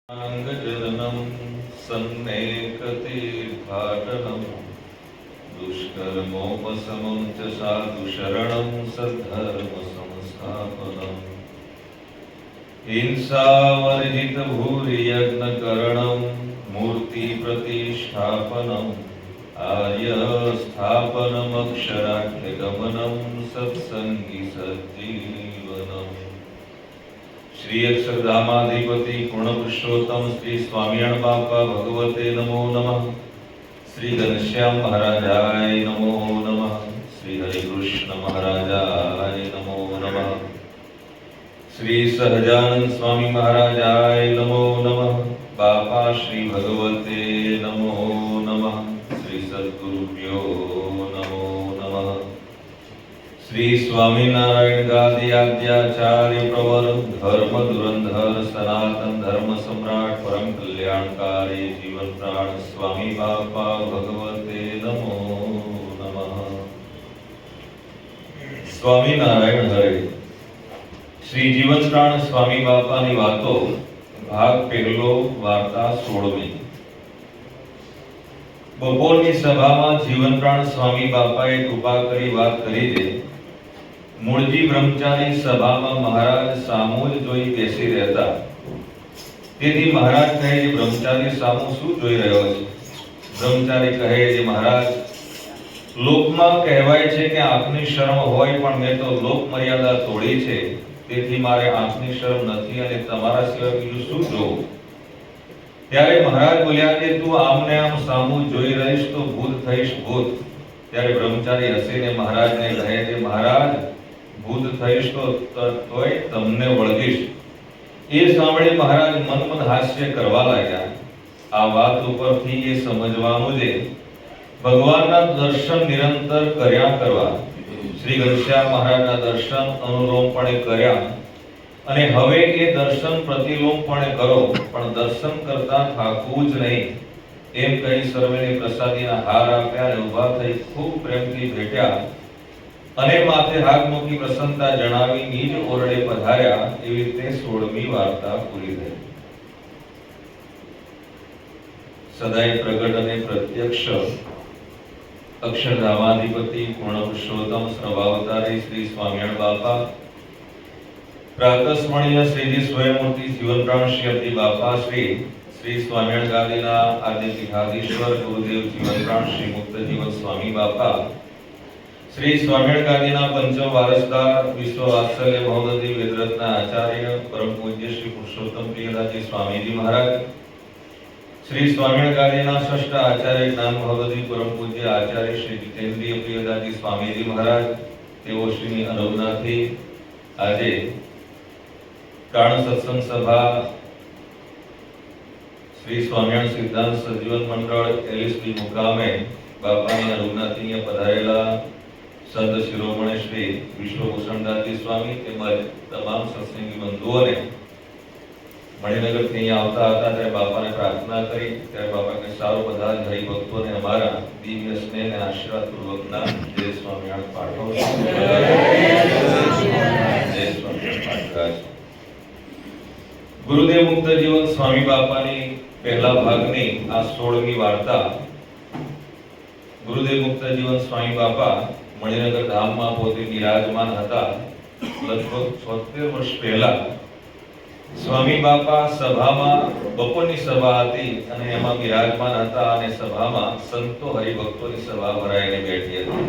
अंगजननं सन्नेकतीर्थाटनं दुष्कर्मोपशमं च साधुशरणं सद्धर्मसंस्थापनम् हिंसावर्जितभूरियज्ञकरणं मूर्तिप्रतिष्ठापनम् आर्यस्थापनमक्षराख्यगमनं सत्संगी सज्जीवनम्। श्री अक्षरधामाधिपति पूर्ण पुरुषोत्तम श्री स्वामिनारायण बापा भगवते नमो नमः। श्री घनश्याम महाराजाय नमो नमः। श्री हरिकृष्ण महाराजाय नमो नमः। श्री सहजानंद स्वामी महाराजाय नमो नमः। बापा श्री भगवते नमो नमः। श्री सद्गुरुभ्यो नमो नमः। श्री स्वामीनारायण गादी आद्याचार्य प्रवर धर्म धुरंधर सनातन धर्म सम्राट परम कल्याणकारी जीवन प्राण स्वामी बापा भगवते नमो नमः। स्वामीनारायण हरे। श्री जीवन प्राण स्वामी बापा ની વાતો ભાગ પહેલો વાર્તા 16મી। બપોરની સભામાં જીવન પ્રાણ સ્વામી બાપાએ કૃપા કરી વાત કરી છે। મૂળજી બ્રહ્મચારી સભામાં મહારાજ સામુ જ જોઈ બેસી રહેતા। તેથી મહારાજ કહે છે બ્રહ્મચારી સામુ શું જોઈ રહ્યો છે? બ્રહ્મચારી કહે છે મહારાજ લોકમાં કહેવાય છે કે આંખની શરમ હોય પણ મેં તો લોક મર્યાદા તોડી છે, તેથી મારે આંખની શરમ નથી અને તમારા સિવાય બીજું શું જોવું? ત્યારે મહારાજ બોલ્યા કે તું આમને આમ સામુ જોઈ રહીશ તો ભૂત થઈશ ભૂત। ત્યારે બ્રહ્મચારી હસીને મહારાજને કહે છે મહારાજ ભૂત થઈશ તો તોય તમને વળગીશ। એ સાંભળી મહારાજ મન હાસ્ય કરવા લાગ્યા। આ વાત ઉપરથી એ સમજવાનું છે ભગવાનના દર્શન નિરંતર કર્યા કરવા। શ્રી ઘનશ્યામ મહારાજના દર્શન અનુલોમપણે કર્યા અને હવે એ દર્શન પ્રતિલોમપણે કરો, પણ દર્શન કરતા થાકવું જ નહીં એમ કહી સર્વેને પ્રસાદીના હાર આપ્યા અને ઊભા થઈ ખૂબ પ્રેમથી ભેટ્યા અને માથે હાથ મૂકી પ્રસન્નતા જણાવી નિજ ઓરડે પધાર્યા। એવી રીતે 16મી વાર્તા પૂરી થઈ। સદાય પ્રગટ અને પ્રત્યક્ષ અક્ષરધામાધિપતિ પૂર્ણ પુરુષોત્તમ સર્વાવતારી શ્રી સ્વામિનારાયણ બાપા, પ્રાતસ્મરણીય શ્રીજી સ્વયંમૂર્તિ જીવન પ્રાણ શ્રી અબ્દી બાપા શ્રી श्री स्वामिनारायण गादीना आदि पीठाधीश्वर गुरुदेव जीवन प्राण श्री मुक्त जीवन स्वामी बापा, श्री स्वामिनारायण गादीना पंचम वारसदार विश्व वात्सल्य महोदय वेदरत्न आचार्य परम पूज्य श्री पुरुषोत्तम प्रियदासी स्वामीजी महाराज, श्री स्वामिनारायण गादीना षष्ठ आचार्य ज्ञान महोदय परम पूज्य आचार्य श्री जितेंद्रिय प्रियदासी स्वामीजी महाराज, तेओ श्री अनुज्ञाथी आजे कारण सत्संग सभा श्री स्वामिनारायण सिद्धांत सजीवन मंडल एलएसबी मुकामे बापानी अनुज्ञाથી પધારેલા સંત શિરોમણી શ્રી વિશ્વભૂષણદાસજી સ્વામી તેમજ તમામ સત્સંગી બંધુઓને મણિનગરથી અહીંયા આવતા હતા ત્યારે બાપાને પ્રાર્થના કરી। ત્યારે બાપા કે સારું બધા જ હરિભક્તોને અમારા દિવ્ય સ્નેહ અને આશીર્વાદ પૂર્વકના જય સ્વામિનારાયણ પાઠવો। જય સ્વામિનારાયણ પાઠવા। ગુરુદેવ મુક્ત જીવન સ્વામી બાપાની पहला भागनी आ 16મી वार्ता। गुरुदेव मुक्त जीवन स्वामी बापा मणिनगर धाम में पोते विराजमान हता। लगभग 76 वर्ष पहला स्वामी बापा सभा में बपोरनी सभा हती अने एमां विराजमान हता अने सभा में संतो हरिभक्तोनी सभा भराईने बेठी हती।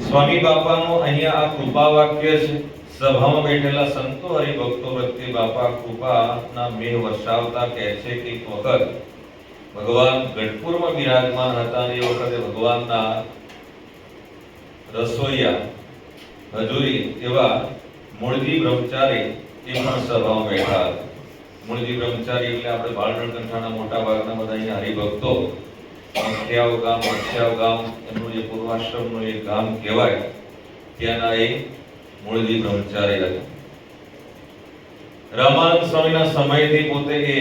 स्वामी बापानो अहींया आ कृपा वाक्य छे। सभा में बैठेला संतो हरिभक्तो प्रत्ये बापा कृपाना मेह वर्षावता कहे छे कि एक वखत भगवान गढ़पुर में विराजमान हता ने वखते भगवानना रसोईया हजूरी एवा मूळजी ब्रह्मचारी ए पण सभा में बैठा हता। मूळजी ब्रह्मचारी એટલે આપણે બાળનગરના મોટા ભાગના બધા અહીંયા હરિભક્તો અખ્યાવ ગામ એનું જે પૂર્વાશ્રમનું એક ગામ કહેવાય ત્યાંના એ मूळजी ब्रह्मचारी હતા। રામાનંદ સ્વામીના સમયથી પોતે એ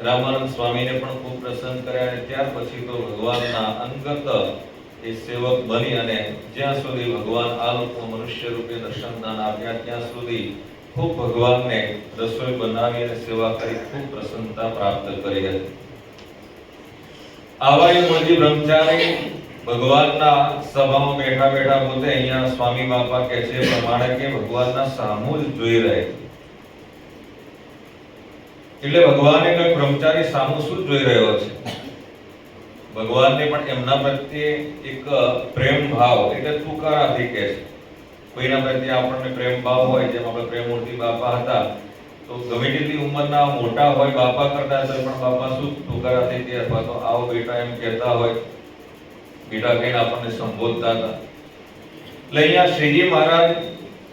રામાનંદ સ્વામીને પણ ખૂબ પ્રસન્ન કર્યા અને ત્યાર પછી તો ભગવાનના અંગત એ સેવક બની અને જ્યાં સુધી ભગવાન આ લોકો મનુષ્ય રૂપે દર્શન દાન આપ્યા ત્યાં સુધી ખૂબ ભગવાનને રસોઈ બનાવી અને સેવા કરી ખૂબ પ્રસન્નતા પ્રાપ્ત કરી હતી. આવા એ મૂળજી બ્રહ્મચારી ભગવાનના સભામાં બેઠા બેઠા પોતે અહીંયા સ્વામી બાપા કહે છે પ્રમાણે કે ભગવાનના સામુ જ જોઈ રહે. એટલે ભગવાને કોઈ બ્રહ્મચારી સામુ શું જોઈ રહ્યો છે? ભગવાનને પણ એમના પ્રત્યે એક પ્રેમ ભાવ એટલે તુકારાથી કહે છે. કોઈના પ્રત્યે આપણને પ્રેમ ભાવ હોય, જેમ આપણે પ્રેમમૂર્તિ બાપા હતા, તો ગમે તેટલી ઉંમરના મોટા હોય બાપા કરતા તો પણ બાપા શું તુકારાથી કહે, અથવા તો આવો બેટા એમ કહેતા હોય, બેટા કહીને આપણને સંબોધતા હતા. એટલે અહીંયા શ્રીજી મહારાજ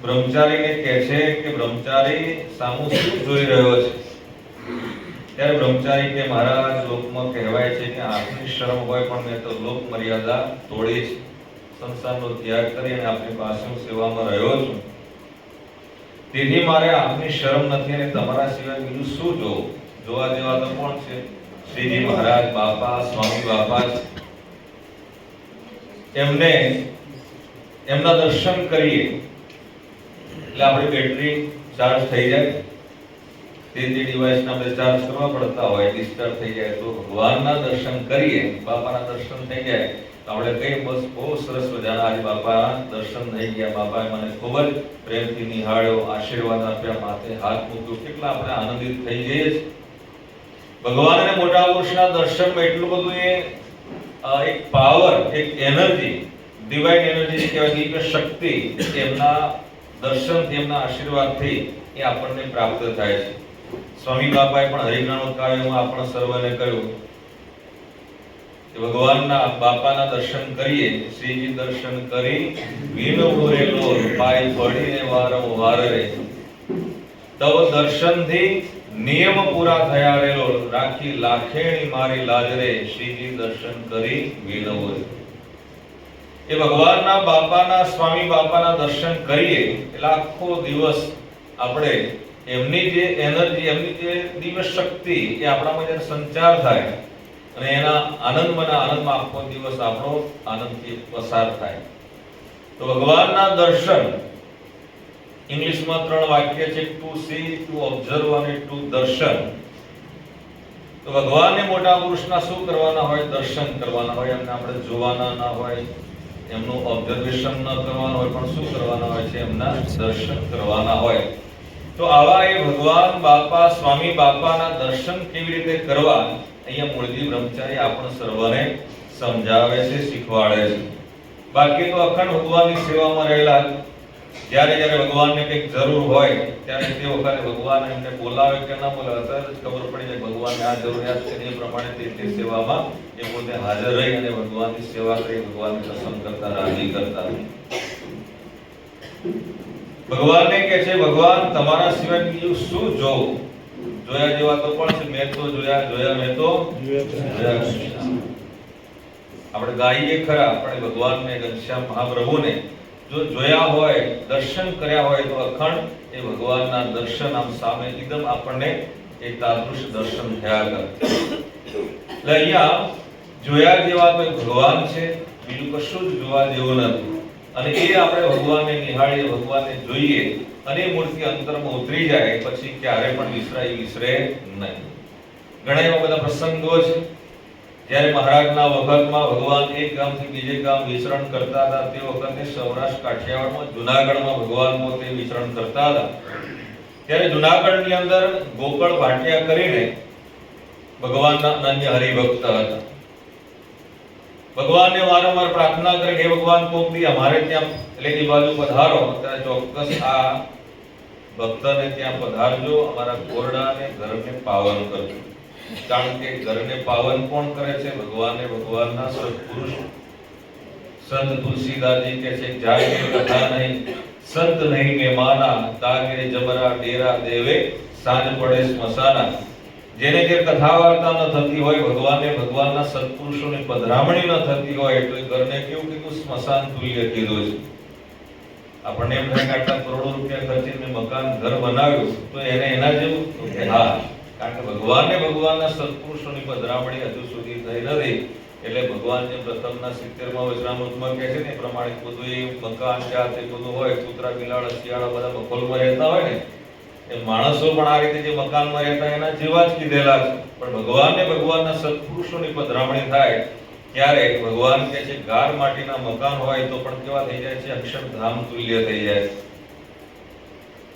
બ્રહ્મચારીને કહે છે કે બ્રહ્મચારી સામુ શું જોઈ રહ્યો છે? ત્યારે બ્રહ્મચારી કે મહારાજ, લોકમાં કહેવાય છે કે આંખની શરમ હોય પણ મેં તો લોક મર્યાદા તોડી છે. સંસારનો ત્યાગ કરી અને આપની પાસે હું સેવામાં રહ્યો છું. તેથી મારે આંખની શરમ નથી અને તમારા સિવાય બીજું શું જોવું? જોવા જેવા તો કોણ છે? શ્રીજી મહારાજ બાપા, સ્વામી બાપા છે. એમને એમના દર્શન કરીએ એટલે આપણી બેટરી ચાર્જ થઈ જાય. તે ડિવાઇસને આપણે ચાર્જ કરવા પડતા હોય, ડિસ્ચાર્જ થઈ જાય તો ભગવાનના દર્શન કરીએ, બાપાના દર્શન થઈ જાય તો આપણે કઈ બસ બહુ સરસ મજાના આજે બાપાના દર્શન થઈ ગયા. બાપાએ મને ખૂબ જ પ્રેમથી નિહાળ્યો, આશીર્વાદ આપ્યા, માથે હાથ મૂક્યો, કેટલા આપણે આનંદિત થઈ જઈએ છીએ. ભગવાન અને મોટા પુરુષના દર્શનમાં એટલું બધું એક પાવર, એક એનર્જી, ડિવાઇન એનર્જી કહેવાય, દિવ્ય શક્તિ એમના દર્શનથી, એમના આશીર્વાદથી એ આપણને પ્રાપ્ત થાય છે. સ્વામી બાપાએ પણ હરિજ્ઞાન કાવ્યમાં આપણે સર્વને કહ્યું કે ભગવાનના બાપાના દર્શન કરીએ, શ્રીજી દર્શન કરી વિનવો રે લોલ, પાય પડીને વારંવાર રે. તવ દર્શનથી નિયમ પૂરા થયા રે લોલ, રાખી લાખેણી મારી લાજ રે, શ્રીજી દર્શન કરી વિનવો રે. એ ભગવાનના બાપાના, સ્વામી બાપાના દર્શન કરીએ એટલે આખો દિવસ આપણે એમની જે એનર્જી, એમની જે દિવ્ય શક્તિ એ આપણામાં જ્યારે સંચાર થાય અને એના આનંદમાં આખો દિવસ આપણો આનંદથી પસાર થાય. તો ભગવાનના દર્શન, ઇંગ્લિશમાં 3 વાક્ય છે, ટુ સી, ટુ ઓબ્ઝર્વ અને ટુ દર્શન. તો ભગવાનને મોટા પુરુષના શું કરવાના હોય? દર્શન કરવાના હોય. એમને આપણે જોવાના ના હોય, એમનું ઓબ્ઝર્વેશન ન કરવાનું હોય, પણ શું કરવાના હોય છે? એમના દર્શન કરવાના હોય. તો આવા એ ભગવાન બાપા, સ્વામી બાપાના દર્શન કેવી રીતે કરવા અહીંયા મૂળજી બ્રહ્મચારી આપણે સર્વને સમજાવે છે, શીખવાડે છે. બાકી તો અખંડ ભગવાનની સેવામાં રહેલા, જ્યારે જ્યારે ભગવાનને કંઈક જરૂર હોય ત્યારે તે વખતે ભગવાન એમને બોલાવે કે ના બોલાવે, તરત જ ખબર પડી જાય ભગવાનને આ જરૂરિયાત છે. એ પ્રમાણે તે સેવામાં એ પોતે હાજર રહી અને ભગવાનની સેવા કરી, ભગવાનને પ્રસન્ન કરતા, રાજી કરતા. ભગવાનને કહે છે ભગવાન તમારા સિવાય બીજું શું જોવું? જોયા જેવા તો પણ છે, મેં તો જોયા મેં તો જોયા. આપણે ગાઈએ ખરા, આપણે ભગવાનને, ઘનશ્યામ મહાપ્રભુને જો જોયા હોય, દર્શન કર્યા હોય તો અખંડ એ ભગવાનના દર્શન આમ સામે એકદમ આપણને એક તાદૃશ દર્શન થયા કરે. એટલે અહીંયા જોયા જેવા તો ભગવાન છે, બીજું કશું જ જોવા જેવું નથી. અને એ આપણે ભગવાનને નિહાળીએ, ભગવાનને જોઈએ અને એ મૂર્તિ અંતરમાં ઉતરી જાય પછી ક્યારે પણ વિસરે નહીં. ઘણા એવા બધા પ્રસંગો છે જ્યારે મહારાજના વખતમાં ભગવાન એક ગામથી બીજે ગામ વિચરણ કરતા હતા. તે વખતે સૌરાષ્ટ્ર કાઠિયાવાડમાં, જુનાગઢમાં ભગવાન પોતે વિચરણ કરતા હતા. ત્યારે જુનાગઢની અંદર ગોકળ ભાટિયા કરીને ભગવાનના અનન્ય હરિભક્ત હતા. ભગવાનને વારંવાર પ્રાર્થના કરે કે હે ભગવાન, કોક દી અમારે ત્યાં એટલે એ બાજુ પધારો, ત્યારે ચોક્કસ આ ભક્તને ત્યાં પધારજો, અમારા કોરડાને, ઘરને પાવન કરજો. કારણ કે ઘરને પાવન કોણ કરે છે? ભગવાનને, ભગવાનના સત્પુરુષ સંત તુલસીદાસજી કહે છે, જાય કે કથા નહીં, સંત નહીં મહેમાના, તાગે જબરા ડેરા દેવે, સાંજ પડે સ્મશાના. જેને જે કથા વાર્તા ન થતી હોય, ભગવાનને, ભગવાનના સત્પુરુષોની પધરામણી ન થતી હોય, તો એ ઘરને કેવું કીધું? સ્મશાન તુલ્ય કીધું છે. આપણને એમ થાય કે આટલા કરોડો રૂપિયા ખર્ચીને મકાન, ઘર બનાવ્યું તો એને એના જેવું કે હા, કારણ કે ભગવાનને, ભગવાનના સત્પુરુષોની પધરામણી હજુ સુધી થઈ નથી. એટલે ભગવાન જે પ્રથમના 70માં વચનામૃતમાં કહે છે ને એ પ્રમાણે બધું એ મકાન, ચાત એ બધું હોય, કૂતરા, બિલાડા, શિયાળા બધા મખોલમાં રહેતા હોય ને, એ માણસો પણ આ રીતે જે મકાનમાં રહેતા એના જેવા જ કીધેલા છે, પણ ભગવાનને ભગવાનના સત્પુરુષોની પધરામણી થાય ત્યારે ભગવાન કહે છે ગાર માટીના મકાન હોય તો પણ કેવા થઈ જાય છે? અક્ષરધામ તુલ્ય થઈ જાય છે.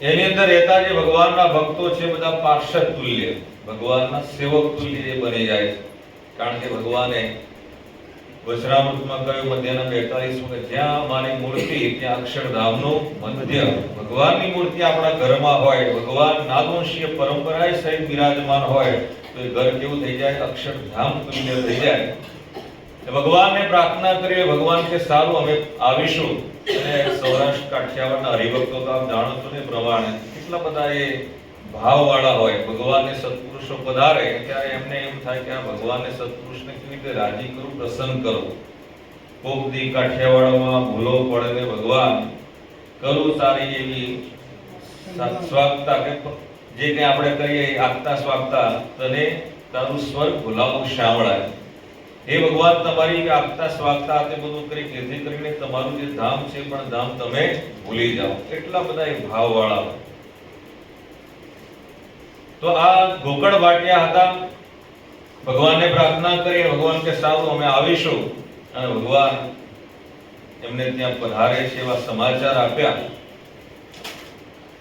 એની અંદર રહેતા જે ભગવાનના ભક્તો છે બધા પાર્ષદ તુલ્ય, ભગવાનના સેવક તુલ્ય એ બની જાય છે. કારણ કે ભગવાને વચનામૃતમાં કહ્યું મધ્યના 42 કે જ્યાં મારી મૂર્તિ ત્યાં અક્ષરધામનું મધ્ય. ભગવાનની મૂર્તિ આપણા ઘરમાં હોય, ભગવાન નાદવંશીય પરંપરાએ સહિત બિરાજમાન હોય તો એ ઘર કેવું થઈ જાય? અક્ષરધામ તુલ્ય થઈ જાય. ભગવાનને પ્રાર્થના કરીએ, ભગવાન કે સારું અમે આવીશું. અને સૌરાષ્ટ્ર કાઠિયાવાડના હરિભક્તો તો આપ જાણો છો ને પ્રમાણે કેટલા બધા એ ભાવવાળા હોય. ભગવાનને સત્પુરુષો પધારે ત્યારે એમને એમ થાય કે આ ભગવાનને સત્પુરુષને કેવી રીતે રાજી કરું, પ્રસન્ન કરું. કોક દી કાઠિયાવાડમાં ભૂલો પડે ને ભગવાન કરું સારી એવી સ્વાગતા કે જે કે આપણે કહીએ આગતા સ્વાગતા તને તારું સ્વર્ગ ભૂલાવું શામળાય. હે ભગવાન તમારી આગતા સ્વાગતા તે બધું કરી જેથી કરીને તમારું જે ધામ છે પણ ધામ તમે ભૂલી જાઓ. એટલા બધા એ ભાવવાળા. તો આ ગોકળ વાટિયા હતા. ભગવાનને પ્રાર્થના કરી, ભગવાન કે સારું અમે આવીશું. અને ભગવાન એમને ત્યાં પધારે છે એવા સમાચાર આપ્યા.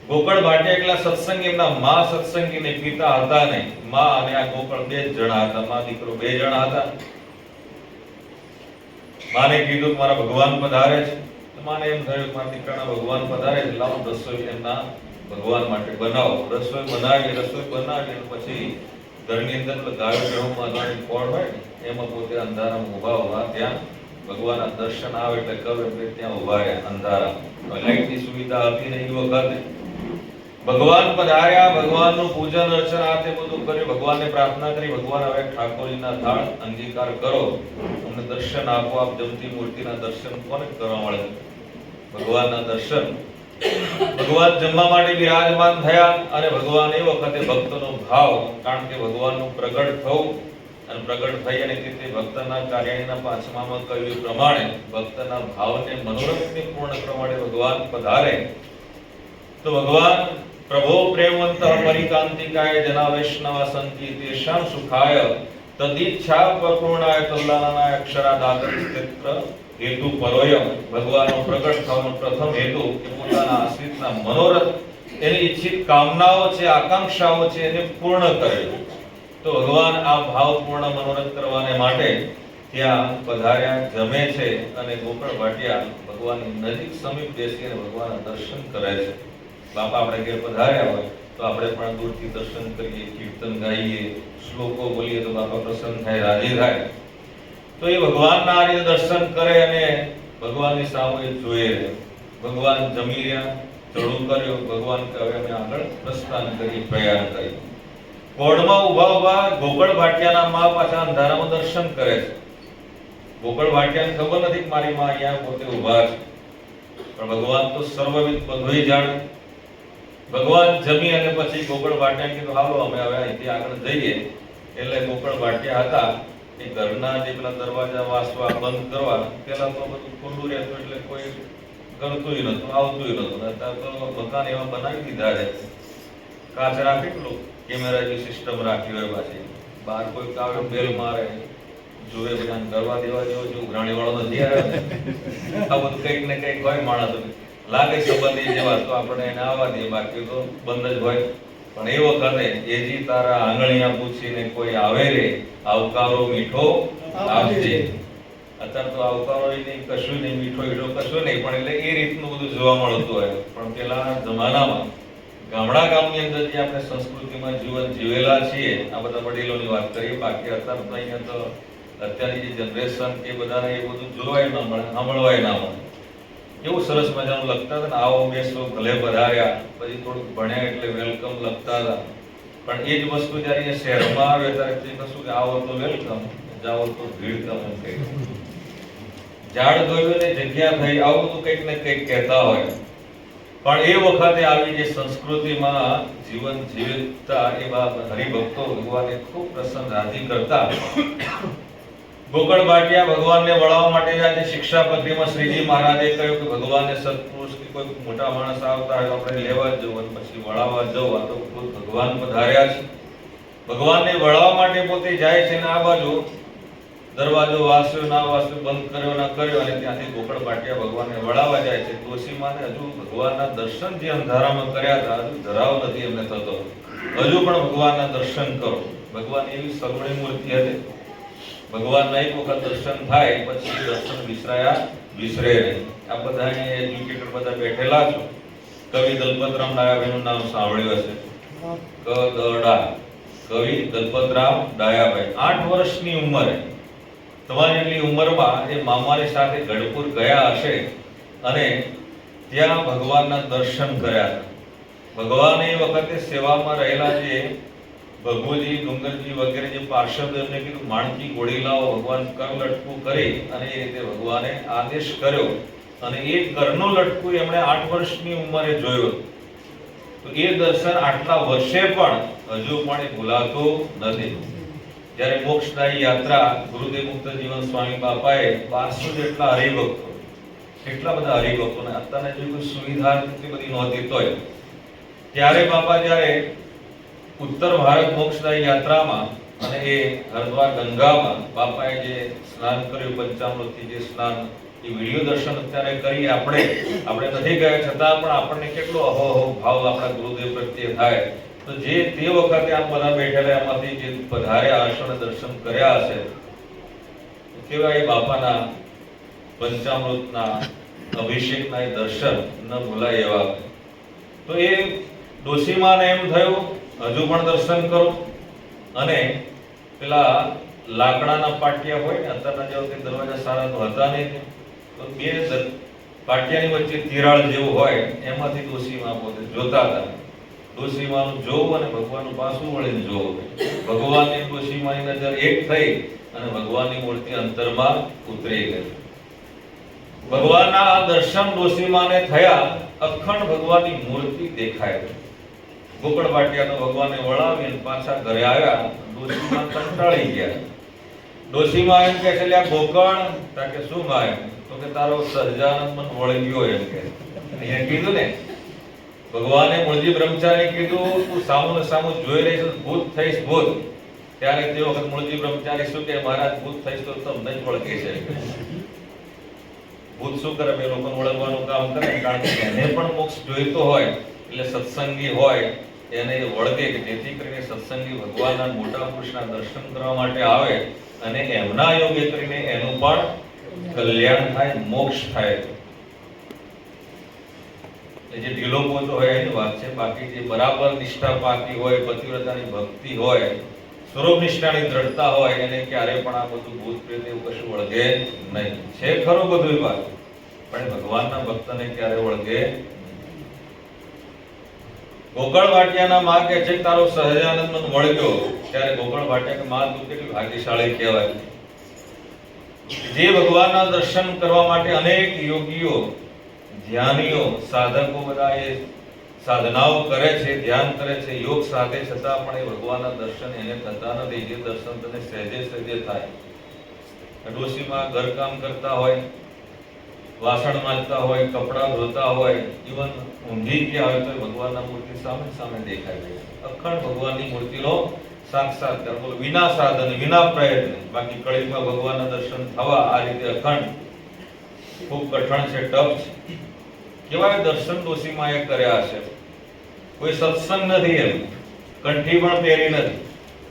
ગોકળ વાટિયા એકલા સત્સંગી, એમના માં સત્સંગી ને પિતા હતા નહીં. માં અને આ ગોકળ બે જ જણા હતા, માં દીકરો બે જણા હતા. માને કીધું મારા ભગવાન પધારે છે. માને એમ થયું મારા દીકરાના ભગવાન પધારે છે, લાવો રસોઈ એમના ભગવાન માટે બનાવો. રસોઈ બનાવી અને પછી ઘરની અંદર ગાયો ભેંસોમાં ગાણી ખોળ હોય ને એમાં પોતે અંધારામાં ઊભા ત્યાં ભગવાનના દર્શન આવે એટલે કરે એટલે ત્યાં ઊભા રહ્યા અંધારા. લાઈટની સુવિધા હતી ને એ વખતે ભગવાન પધાર્યા. ભગવાનનું પૂજન અર્ચન આ તે બધું કર્યું. ભગવાનને પ્રાર્થના કરી, ભગવાન હવે ઠાકોરજીના થાળ અંગીકાર કરો, અમને દર્શન આપો. આપ જમતી મૂર્તિના દર્શન કોને કરવા મળે? ભગવાનના દર્શન. ભગવાન જમવા માટે બિરાજમાન થયા. અને ભગવાન એ વખતે ભક્તનો ભાવ, કારણ કે ભગવાનનું પ્રગટ થવું અને પ્રગટ થઈ અને તે ભક્તના કાર્યના પાંચમામાં કહ્યું પ્રમાણે ભક્તના ભાવને મનોરથને પૂર્ણ કરવા માટે ભગવાન પધારે. તો ભગવાન પ્રભો પ્રેમવંત પરિકાંતિકાય જના વૈષ્ણવ સંતિ તેષામ સુખાય તદિચ્છા પૂર્ણાય તલ્લાનાય અક્ષરાદાત ક્ષેત્ર હેતુ પરોયમ. ભગવાનનો પ્રગટ થવાનો પ્રથમ હેતુ કે પોતાના આશ્રિતના મનોરથ, એની ઈચ્છિત કામનાઓ છે, આકાંક્ષાઓ છે એને પૂર્ણ કરે. તો ભગવાન આ ભાવપૂર્ણ મનોરથ કરવાને માટે ત્યાં પધાર્યા, જમે છે અને ગોકળ વાટિયા ભગવાનની નજીક સમીપ બેસીને ભગવાનના દર્શન કરે છે. બાપા આપણે ઘેર પધાર્યા હોય તો આપણે પણ દૂરથી દર્શન કરીએ, કીર્તન ગાઈએ, શ્લોકો બોલીએ તો બાપા પ્રસન્ન થાય, રાજી થાય. તો એ ભગવાનના આ રીતે દર્શન કરે અને ભગવાનની સામે જોઈએ. ભગવાન જમી રહ્યા, ચડું કર્યું. ભગવાન કહે હવે અમે આગળ પ્રસ્થાન કરી, પ્રયાણ કરી. કોડમાં ઊભા ગોકળ વાટિયાના માં પાછા અંધારામાં દર્શન કરે છે. ગોકળ વાટિયાને ખબર નથી કે મારી માં અહીંયા પોતે ઊભા છે, પણ ભગવાન તો સર્વવિદ બધુંય જાણે. ભગવાન જમી અને પછી ગોકળ વાટિયાને કીધું હાલો અમે હવે અહીંથી આગળ જઈએ. એટલે ગોકળ વાટિયા હતા એ ઘરના જે પેલા દરવાજા વાસવા બંધ કરવા પેલા તો બધું ખુલ્લું રહેતું એટલે કોઈ કરતુંય નતું, આવતુંય નતું. અત્યારે તો મકાન એવા બનાવી દીધા છે, કાચરા કેટલું કેમેરા જે સિસ્ટમ રાખી હોય, પાછી બહાર કોઈ કાવ્યો બેલ મારે જોવે બધાને કરવા દેવા જેવો જો ઉઘરાણી વાળો નથી આવ્યો. આ બધું કંઈક ને કંઈક હોય માણસ લાગે સંબંધી જેવા તો આપણે એને આવવા દઈએ, બાકી તો બંધ જ હોય. પણ એ વખતે એજી તારા આંગળીયા પૂછીને કોઈ આવે રે આવકારો મીઠો આપજે. અત્યારે તો આવકારો નહીં, કશું નહીં, મીઠો ઈઠો કશું નહીં, પણ એટલે એ રીતનું બધું જોવા મળતું હોય. પણ પેલા જમાનામાં ગામડા ગામની અંદર જે આપણે સંસ્કૃતિમાં જીવન જીવેલા છીએ, આ બધા વડીલોની વાત કરીએ. બાકી અત્યારે તો અહીંયા તો અત્યારની જે જનરેશન કે બધાને એ બધું જોવાય ના મળે, સાંભળવાય ના મળે. એવું સરસ મજાનું લખતા હતા ને, આવો બેસો ભલે પધાર્યા, પછી થોડુંક ભણ્યા એટલે વેલકમ લખતા હતા. પણ એ જ વસ્તુ જયારે એ શહેરમાં આવે ત્યારે કશું કે આવો તો વેલકમ, જાઓ તો ભીડ કમ. ઝાડ ગયું ને જગ્યા થઈ, આવું બધું કંઈક ને કંઈક કહેતા હોય. પણ એ વખતે આવી જે સંસ્કૃતિમાં જીવન જીવતા એવા હરિભક્તો ભગવાનને ખૂબ પ્રસન્ન રાજી કરતા. ગોકળ વાટિયા ભગવાનને વળાવવા માટે આજે શિક્ષાપત્રીમાં શ્રીજી મહારાજે કહ્યું કે ભગવાનને સત્પુરુષ કોઈ મોટા માણસ આવતા હોય તો આપણે લેવા જ જવું, પછી વળાવવા જવું. આ તો ખુદ ભગવાન પધાર્યા છે. ભગવાનને વળવા માટે પોતે જાય છે, ને આ બાજુ દરવાજો વાસ્યો ના વાસ્યો, બંધ કર્યો ના કર્યો, અને ત્યાંથી ગોકળ પાટિયા ભગવાનને વળાવવા જાય છે. ડોશીમાને હજુ ભગવાનના દર્શન જે અંધારામાં કર્યા હતા, હજુ ધરાવ નથી એમને થતો. હજુ પણ ભગવાનના દર્શન કરો. ભગવાન એવી સગુણી મૂર્તિ હતી, ભગવાનના એક વખત દર્શન થાય પછી દર્શન વિસરે નહીં. આ બધા એજ્યુકેટર બધા બેઠેલા છો. કવિ દલપતરામ ડાયાભાઈનું નામ સાંભળ્યું હશે. કવિ દલપતરામ ડાયાભાઈ 8 વર્ષની ઉંમરે, તમારી એટલી ઉંમરમાં એ મામાની સાથે ગઢપુર ગયા હશે અને ત્યાં ભગવાનના દર્શન કર્યા હતા. ભગવાને એ વખતે સેવામાં રહેલા જે ભગવજી, ડુંગરજી વગેરે જે પાર્ષદ, એમને કીધું માણકી ગોળી લાવો. ભગવાન કર લટકું કરી અને એ રીતે ભગવાને આદેશ કર્યો અને એ કરનું લટકું એમણે 8 વર્ષની ઉંમરે જોયું. તો એ દર્શન આટલા વર્ષે પણ હજુ પણ એ ભૂલાતું નથી. જ્યારે મોક્ષદાયી યાત્રા ગુરુદેવ મુક્ત જીવન સ્વામી બાપાએ 1200 જેટલા હરિભક્તો, કેટલા બધા હરિભક્તો, ને અત્યારના જે કોઈ સુવિધા એટલી બધી નહોતી તોય ત્યારે બાપા જ્યારે ઉત્તર ભારત મોક્ષદાયી યાત્રામાં અને એ હરિદ્વાર ગંગામાં બાપાએ જે સ્નાન કર્યું, પંચામૃતથી જે સ્નાન, એ વિડીયો દર્શન અત્યારે કરી આપણે નથી ગયા, છતાં પણ આપણને કેટલો અહોહો ભાવ આપણા ગુરુદેવ પ્રત્યે થાય. તો જે તે વખતે આમ બધા બેઠેલા એમાંથી જે પધાર્યા હશે અને દર્શન કર્યા હશે, કેવા એ બાપાના પંચામૃતના અભિષેકના એ દર્શન ન ભૂલાય એવા. તો એ ડોશીમાને એમ થયું હજુ પણ દર્શન કરો. અને પેલા લાકડાના પાટિયા હોય ને, અત્યારના જેવા કે દરવાજા સારા તો હતા નહીં, તો બે પાટિયાની વચ્ચે તિરાડ જેવું હોય, એમાંથી ડોશીમા પોતે જોતા હતા. ડોશીમાનું જોવું અને ભગવાનનું પાછું વળીને જોવું. ભગવાનની ડોશીમાની નજર એક થઈ અને ભગવાનની મૂર્તિ અંતરમાં ઉતરી ગઈ. ભગવાનના આ દર્શન ડોશીમાને થયા. અખંડ ભગવાનની મૂર્તિ દેખાય. ગોકળ પાટિયા તો ભગવાનને વળાવીને પાછા ઘરે આવ્યા. ડોશીમા કંટાળી ગયા. ડોશીમા એમ કહે છે, લ્યા ગોકળ, તાકે શું માં? તો કે તારો સહજાનંદ મન વળી ગયો એમ કે. અહીંયા કીધું ને, ભગવાને મૂળજી બ્રહ્મચારી કીધું તું સામું ને સામું જોઈ રહીશ, ભૂત થઈશ ભૂત. ત્યારે તે વખત મૂળજી બ્રહ્મચારી શું કે, મહારાજ ભૂત થઈશ તો તમને જ વળગે છે. ભૂત શું કરે? બે લોકોને વળગવાનું કામ કરે, કારણ કે એને પણ મોક્ષ જોઈતો હોય એટલે સત્સંગી હોય એને વળગે, કે જેથી કરીને સત્સંગી ભગવાનના મોટા પુરુષના દર્શન કરવા માટે આવે અને એમના યોગે કરીને એનું પણ કલ્યાણ થાય, મોક્ષ થાય. જે ઢીલો પોતો હોય એની વાત છે. બાકી જે બરાબર નિષ્ઠા પાકી હોય, પતિવ્રતાની ભક્તિ હોય, સ્વરૂપ નિષ્ઠાની દ્રઢતા હોય, એને ક્યારે પણ આ બધું ભૂત પ્રેત એવું કશું વળગે નહીં. છે ખરું બધું વાત, પણ ભગવાનના ભક્તને ક્યારે વળગે. ગોકળ ભાટિયાના માં કે છે તારો સહજાનંદ મન વળગ્યો. ત્યારે ગોકળ ભાટિયા કે માં તું કેટલી ભાગ્યશાળી કહેવાય. જે ભગવાનના દર્શન કરવા માટે અનેક યોગીઓ, ધ્યાનીઓ, સાધકો બધા એ સાધનાઓ કરે છે, ધ્યાન કરે છે, યોગ સાધે, છતાં પણ એ ભગવાનના દર્શન એને થતા નથી. જે દર્શન તને સહેજે સહેજે થાય. ડોશીમાં ઘરકામ કરતા હોય, વાસણ માંજતા હોય, કપડા ધોતા હોય, ઇવન ઊંઘી ગયા હોય તો ભગવાનના મૂર્તિ સામે સામે દેખાય છે. અખંડ ભગવાનની મૂર્તિનો સાક્ષાત્કાર, બોલો, વિના સાધન, વિના પ્રયત્ન. બાકી કળિયુગમાં ભગવાનના દર્શન થવા આ રીતે અખંડ ખૂબ કઠણ છે, ટફ છે. કેવાય દર્શન ડોશીમાએ કર્યા છે. કોઈ સત્સંગ નથી, એમ કંઠી પણ પહેરી નથી,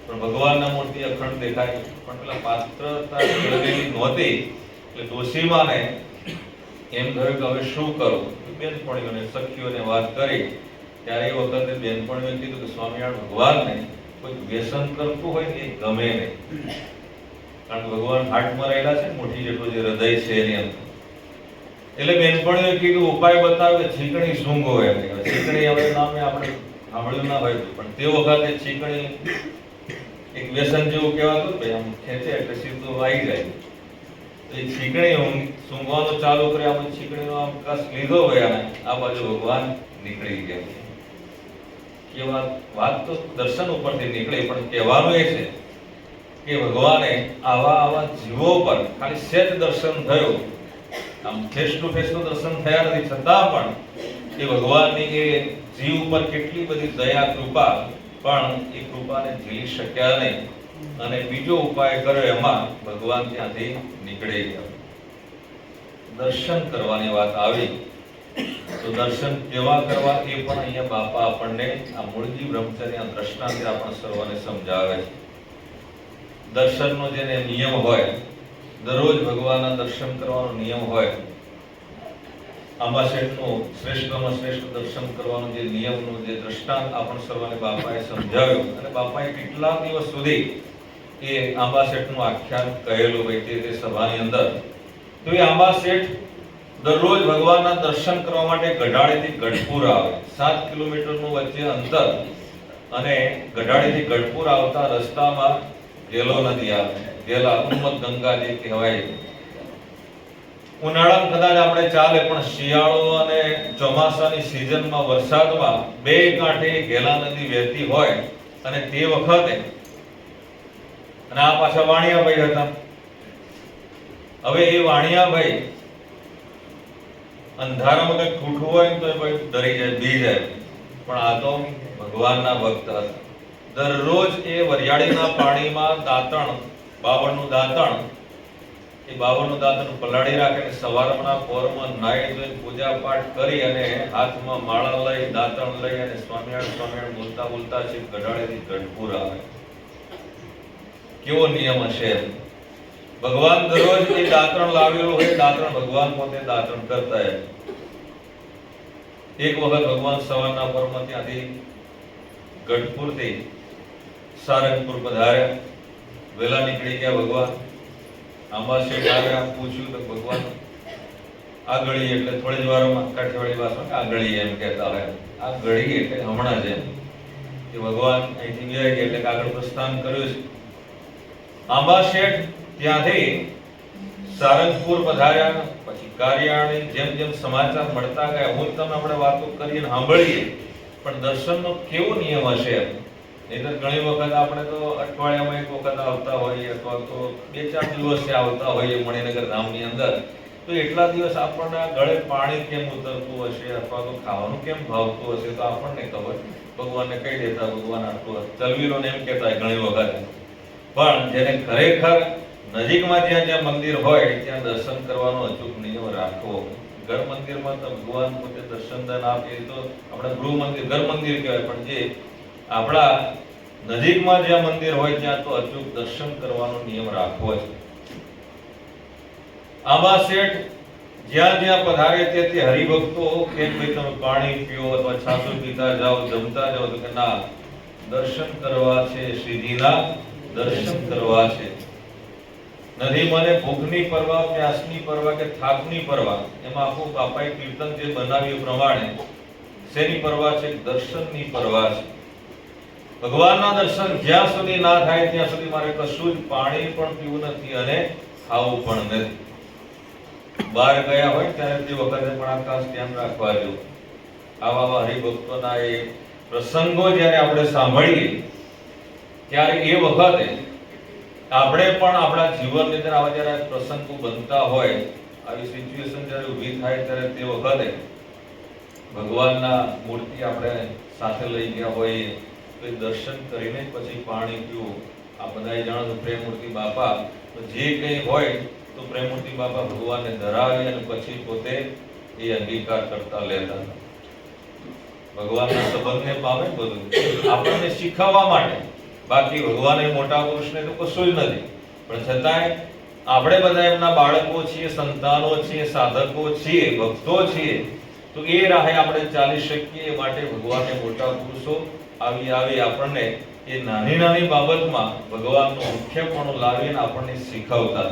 પણ ભગવાનના મૂર્તિ અખંડ દેખાય. પણ પેલા પાત્રતા મેળવેલી નહોતી એટલે ડોશીમાને એમ થયું કે હવે શું કરું. બેનપણીઓને, સખીઓને વાત કરી. ત્યારે એ વખતે બેનપણીઓએ કીધું કે સ્વામિનારાયણ ભગવાનને કોઈ વ્યસન કરતું હોય ને એ ગમે નહીં. કારણ કે ભગવાન હાર્ટમાં રહેલા છે, મોટી જેટલું જે હૃદય છે એની અંદર. એટલે બેનપણીઓએ કીધું ઉપાય બતાવ્યો કે છીકણી સૂંઘો એમ. છીકણી હવે નામે આપણે સાંભળ્યું ના હોય, પણ તે વખતે છીકણી એક વ્યસન જેવું કહેવાતું. ભાઈ આમ ખેંચે એટલે સીધું આવી જાય. તો એ છીકણી સૂંઘવાનું ચાલુ કરે. આમ છીકણીનો આમ કસ લીધો હોય અને આ બાજુ ભગવાન નીકળી ગયા. કેવા વાત તો દર્શન ઉપરથી નીકળી, પણ કહેવાનું એ છે કે ભગવાને આવા જીવો પર ખાલી સહેજ દર્શન થયું આમ ફેસ ટુ ફેસ તો દર્શન થયા નથી, છતાં પણ એ ભગવાનની એ જીવ ઉપર કેટલી બધી દયા કૃપા, પણ એ કૃપાને ઝીલી શક્યા નહીં અને બીજો ઉપાય કર્યો, એમાં ભગવાન ત્યાંથી નીકળી ગયા. દર્શન કરવાની વાત આવી તો દર્શન કેવા કરવા એ પણ અહીંયા બાપા આપણને આ મૂળજી બ્રહ્મચર્ય દ્રષ્ટાંત આપણને સર્વને સમજાવે છે. દર્શનનો જેને નિયમ હોય, દરરોજ ભગવાનના દર્શન કરવાનો નિયમ હોય, આંબા શેઠનું શ્રેષ્ઠમાં શ્રેષ્ઠ દર્શન કરવાનું જે નિયમનું જે દ્રષ્ટાંત આપણને સર્વને બાપાએ સમજાવ્યું, અને બાપાએ કેટલા દિવસ સુધી એ આંબા શેઠનું આખ્યાન કહેલું હોય તે સભાની અંદર. તો એ આંબા શેઠ દરરોજ ભગવાનના દર્શન કરવા માટે ગઢાળીથી ગઢપુર આવે, 7 કિલોમીટરનું વચ્ચે અંતર, અને ગઢાળીથી ગઢપુર આવતા રસ્તામાં ગેલો નદી આવે, ગેલા ઉન્મત ગંગા જે કહેવાય. ઉનાળામાં કદાચ આપણે ચાલે, પણ શિયાળો અને ચોમાસાની સિઝનમાં વરસાદમાં બે કાંઠે ગેલા નદી વહેતી હોય, અને તે વખતે અને આ પાછા વાણિયાભાઈ હતા. હવે એ વાણિયાભાઈ અંધારામાં કઈ ખૂટવું હોય તો ભાઈ ડરી જાય, બી જાય, પણ આ તો ભગવાનના ભક્ત હતા. દરરોજ એ વરિયાળીના પાણીમાં દાંતણ, બાવળનું દાંતણ, એ બાવળનું દાંતણ પલાળી રાખે, અને સવારના પોરમાં નાઈ ધોઈ પૂજા પાઠ કરી અને હાથમાં માળા લઈ, દાંતણ લઈ અને સ્વામિનારાયણ સ્વામિનારાયણ બોલતા બોલતા છે ગઢાળીથી ગઢપુર આવે. કેવો નિયમ હશે! ભગવાન દરરોજ એ દાંતણ લાવેલું હોય, દાંતણ ભગવાન પોતે દાંતણ કરતા. એક વખત ભગવાન સવારના પોરમાં ત્યાંથી ગઢપુરથી સારંગપુર પધાર્યા. વેલા નીકળી ગયા ભગવાન. આંબા શેઠ આવ્યા, પૂછ્યું તો ભગવાન આ ગળી એટલે થોડી જ વારમાં કાઠિયાવાડી ભાષામાં આ ગળી એમ કહેતા હોય. આ ગળી એટલે હમણાં જ એમ કે ભગવાન અહીંથી ગયા એટલે આગળ પ્રસ્થાન કર્યું છે. આંબા શેઠ ત્યાંથી સારંગપુર પધાર્યા, પછી કારિયાણી, જેમ જેમ સમાચાર મળતા ગયા, હું તમે આપણે વાતો કરીએ સાંભળીએ, પણ દર્શનનો કેવો નિયમ હશે? નહીંતર ઘણી વખત આપણે તો અઠવાડિયામાં એક વખત આવતા હોઈએ, અથવા તો 2-4 દિવસે આવતા હોઈએ મણિનગર ધામની અંદર, તો એટલા દિવસ આપણને ગળે પાણી કેમ ઉતરતું હશે, અથવા તો ખાવાનું કેમ ભાવતું હશે, તો આપણને ખબર. ભગવાનને કહી દેતા, ભગવાન આટલું ચલવીરોને એમ કહેતા ઘણી વખત. પણ જેને ખરેખર નજીકમાં જ્યાં જ્યાં મંદિર હોય ત્યાં દર્શન કરવાનો અચૂક નિયમ રાખવો. ઘર મંદિરમાં તો ભગવાન પોતે દર્શન દાન આપે, તો આપણે ગૃહ મંદિર, ઘર મંદિર કહેવાય, પણ જે આપણા નજીકમાં જ્યાં મંદિર હોય ત્યાં તો અચૂક દર્શન કરવાનો નિયમ રાખવો છે. આંબા શેઠ જ્યાં જ્યાં પધારે તે હરિભક્તો કેમ ભાઈ તમે પાણી પીઓ અથવા છાસો પીતા જાઓ, જમતા જાઓ, તો કે ના, દર્શન કરવા છે, શ્રીજીના દર્શન કરવા છે. નથી મને ભૂખની પરવા, પ્યાસની પરવા કે થાકની પરવા. એમાં આખું બાપાએ કીર્તન જે બનાવ્યું પ્રમાણે શેની પરવા છે? દર્શનની પરવા છે. ભગવાનના દર્શન જ્યાં સુધી ના થાય ત્યાં સુધી મારે કશું જ પાણી પણ પીવું નથી અને ખાવું પણ નથી. બહાર ગયા હોય ત્યારે તે વખતે પણ આ ખાસ ધ્યાન રાખવા જેવું. આવા હરિભક્તોના એ પ્રસંગો જ્યારે આપણે સાંભળીએ ત્યારે એ વખતે આપણે પણ આપણા જીવનની અંદર આવા જ્યારે પ્રસંગો બનતા હોય, આવી સિચ્યુએશન જ્યારે ઊભી થાય ત્યારે તે વખતે ભગવાનના મૂર્તિ આપણે સાથે લઈ ગયા હોઈએ તો એ દર્શન કરીને પછી પાણી પીવું. આ બધાએ જાણો છો પ્રેમમૂર્તિ બાપા, તો જે કંઈ હોય તો પ્રેમમૂર્તિ બાપા ભગવાનને ધરાવી અને પછી પોતે એ અંગીકાર કરતા લેતા. ભગવાનના સંબંધને પામે બધું આપણને શીખવવા માટે. બાકી ભગવાન એ મોટા પુરુષને તો કશું જ નથી, પણ છતાંય આપણે બધા એમના બાળકો છીએ, સંતાનો છીએ, સાધકો છીએ, ભક્તો છીએ, તો એ રાહે આપણે ચાલી શકીએ. એ માટે ભગવાને મોટા પુરુષો આવી આપણને એ નાની નાની બાબતમાં ભગવાનનો મુખ્યપણું લાવીને આપણને શીખવતા.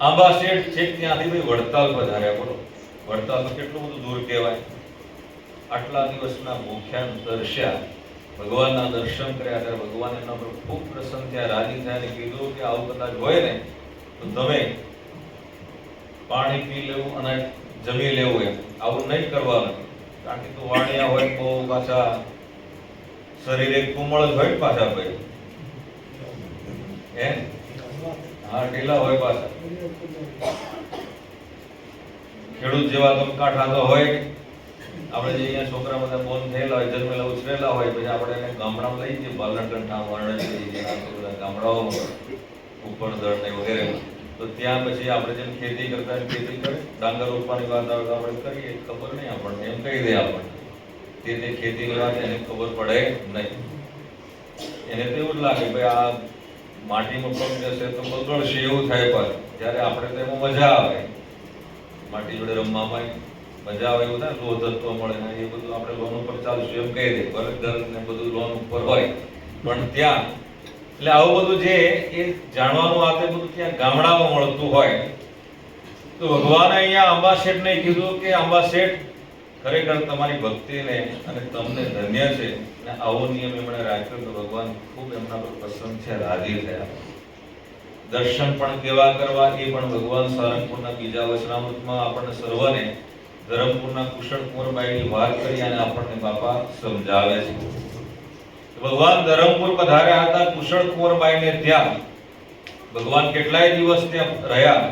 આંબા શેઠ છેક ત્યાંથી ભાઈ વડતાલ પધાર્યા. બોલો, વડતાલ તો કેટલું બધું દૂર કહેવાય. આટલા દિવસના ભૂખ્યા તરસ્યા, ભગવાનના દર્શન કર્યા, ત્યારે ભગવાન એના પર ખૂબ પ્રસન્ન થયા, રાજી થયા અને કીધું કે આવું કદાચ હોય ને તો તમે પાણી પી લેવું અને જમી લેવું, એમ આવું નહીં કરવાનું. કારણ કે તો વાણિયા હોય બહુ પાછા શરીર એક કોમળ જ હોય પાછા ભાઈ. હા, ઢીલા હોય પાછા. ખેડૂત જેવા તો કાંઠા તો હોય. આપણે જે અહીંયા છોકરા બધા બોન થયેલા હોય, જન્મેલા ઉછરેલા હોય, પછી આપણે એને ગામડામાં લઈ જઈએ, બાલરકંઠા, વારણસી, જેના બધા ગામડાઓમાં ઉપરદળ ને વગેરે, તો ત્યાં પછી આપણે જેમ ખેતી કરતા ખેતી કરે, ડાંગર રોપવાની વાત આવે તો આપણે કરીએ, ખબર નહીં આપણને, એમ કહી દે આપણને. તે ખેતીની વાત એને ખબર પડે નહીં. એને તો એવું જ લાગે ભાઈ આ માટીમાં પગ જશે તો બગડશે, એવું થાય. પાછું જ્યારે આપણે તો એમાં મજા આવે, માટી જોડે રમવામાં મજા આવે, એવું થાય. લોહ તત્વ મળે ને એ બધું આપણે લોન ઉપર ચાલશું એમ કહી દે, ભલે ઘર ને બધું લોન ઉપર હોય, પણ ત્યાં એટલે આવું બધું જે એ જાણવાનું આ બધું ત્યાં ગામડામાં મળતું હોય. તો ભગવાને અહીંયા અંબા શેઠને કીધું કે અંબા શેઠ, ખરેખર તમારી ભક્તિને અને તમને ધન્ય છે, અને આવો નિયમ એમણે રાખ્યો તો ભગવાન ખૂબ એમના પર પ્રસન્ન છે, રાજી થયા. દર્શન પણ કેવા કરવા એ પણ ભગવાન સારંગપુરના બીજા વચનામૃતમાં આપણને સર્વને ધરમપુરના કુશળ કુંવરબાઈની વાત કરી અને આપણને બાપા સમજાવે છે. ભગવાન ધરમપુર પધાર્યા હતા કુશળ કુંવરબાઈને ત્યાં. ભગવાન કેટલાય દિવસ ત્યાં રહ્યા.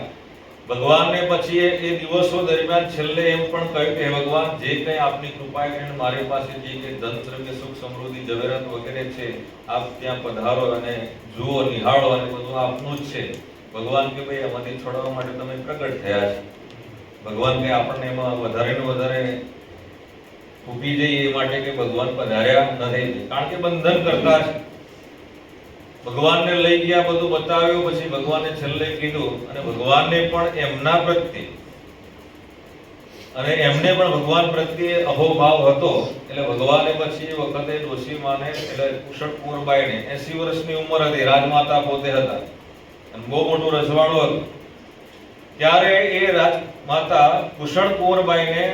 ભગવાનને પછી એ દિવસો દરમિયાન છેલ્લે એમ પણ કહ્યું કે ભગવાન, જે કંઈ આપની કૃપાએ કરીને મારી પાસે જે કંઈ ધન દ્રવ્ય સુખ સમૃદ્ધિ જવેરાત વગેરે છે, આપ ત્યાં પધારો અને જુઓ, નિહાળો, અને બધું આપનું જ છે. ભગવાન કે ભાઈ એમાંથી છોડાવવા માટે તમે પ્રગટ થયા છે. ભગવાન કે આપણને એમાં વધારે ને વધારે ખૂબી જઈએ એ માટે કે ભગવાન પધાર્યા નથી, કારણ કે બંધન કરતા છે. ભગવાનને લઈ ગયા, બધું બતાવ્યું, પછી ભગવાને છેલ્લે કીધું, અને ભગવાનને પણ એમના પ્રત્યે અને એમને પણ ભગવાન પ્રત્યે અહોભાવ હતો. એટલે ભગવાને પછી વખતે ડોશીમાને એટલે કુશળ કુંવરબાઈને 80 વર્ષની ઉંમર હતી, રાજમાતા પોતે હતા, અને બહુ મોટું રજવાડું હતું. ત્યારે એ રાજમાતા કુશળ કુંવરબાઈને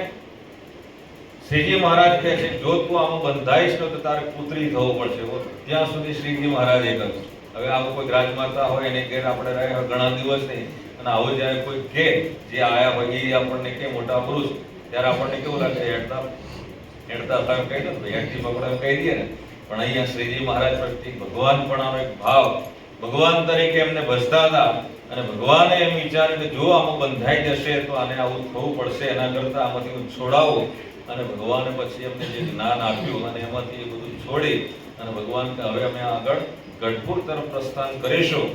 શ્રીજી મહારાજ કહે છે, જો તું આમાં બંધાઈશ તો તારે પુત્રી થવું પડશે. ત્યાં સુધી શ્રીજી મહારાજ એક હતું. હવે આવું કોઈ રાજમાતા હોય એને ઘેર આપણે રહ્યા ઘણા દિવસ નહીં, અને આવો જ્યારે કોઈ કે જે આયા હોય એ આપણને કે મોટા પુરુષ, ત્યારે આપણને કેવું લાગે, હેડતા હતા એમ કહી દો, હેડતી પકડો એમ કહી દઈએ ને. પણ અહીંયા શ્રીજી મહારાજ પ્રત્યે ભગવાન પણ આનો એક ભાવ, ભગવાન તરીકે એમને ભજતા હતા. અને ભગવાને એમ વિચાર્યું કે જો આમાં બંધાઈ જશે તો આને આવું થવું પડશે, એના કરતા આમાંથી હું છોડાવું. અને ભગવાને પછી એમને જે જ્ઞાન આપ્યું અને એમાંથી એ બધું છોડી અને ભગવાન કે હવે અમે આગળ ગઢપુર તરફ પ્રસ્થાન કરીશું.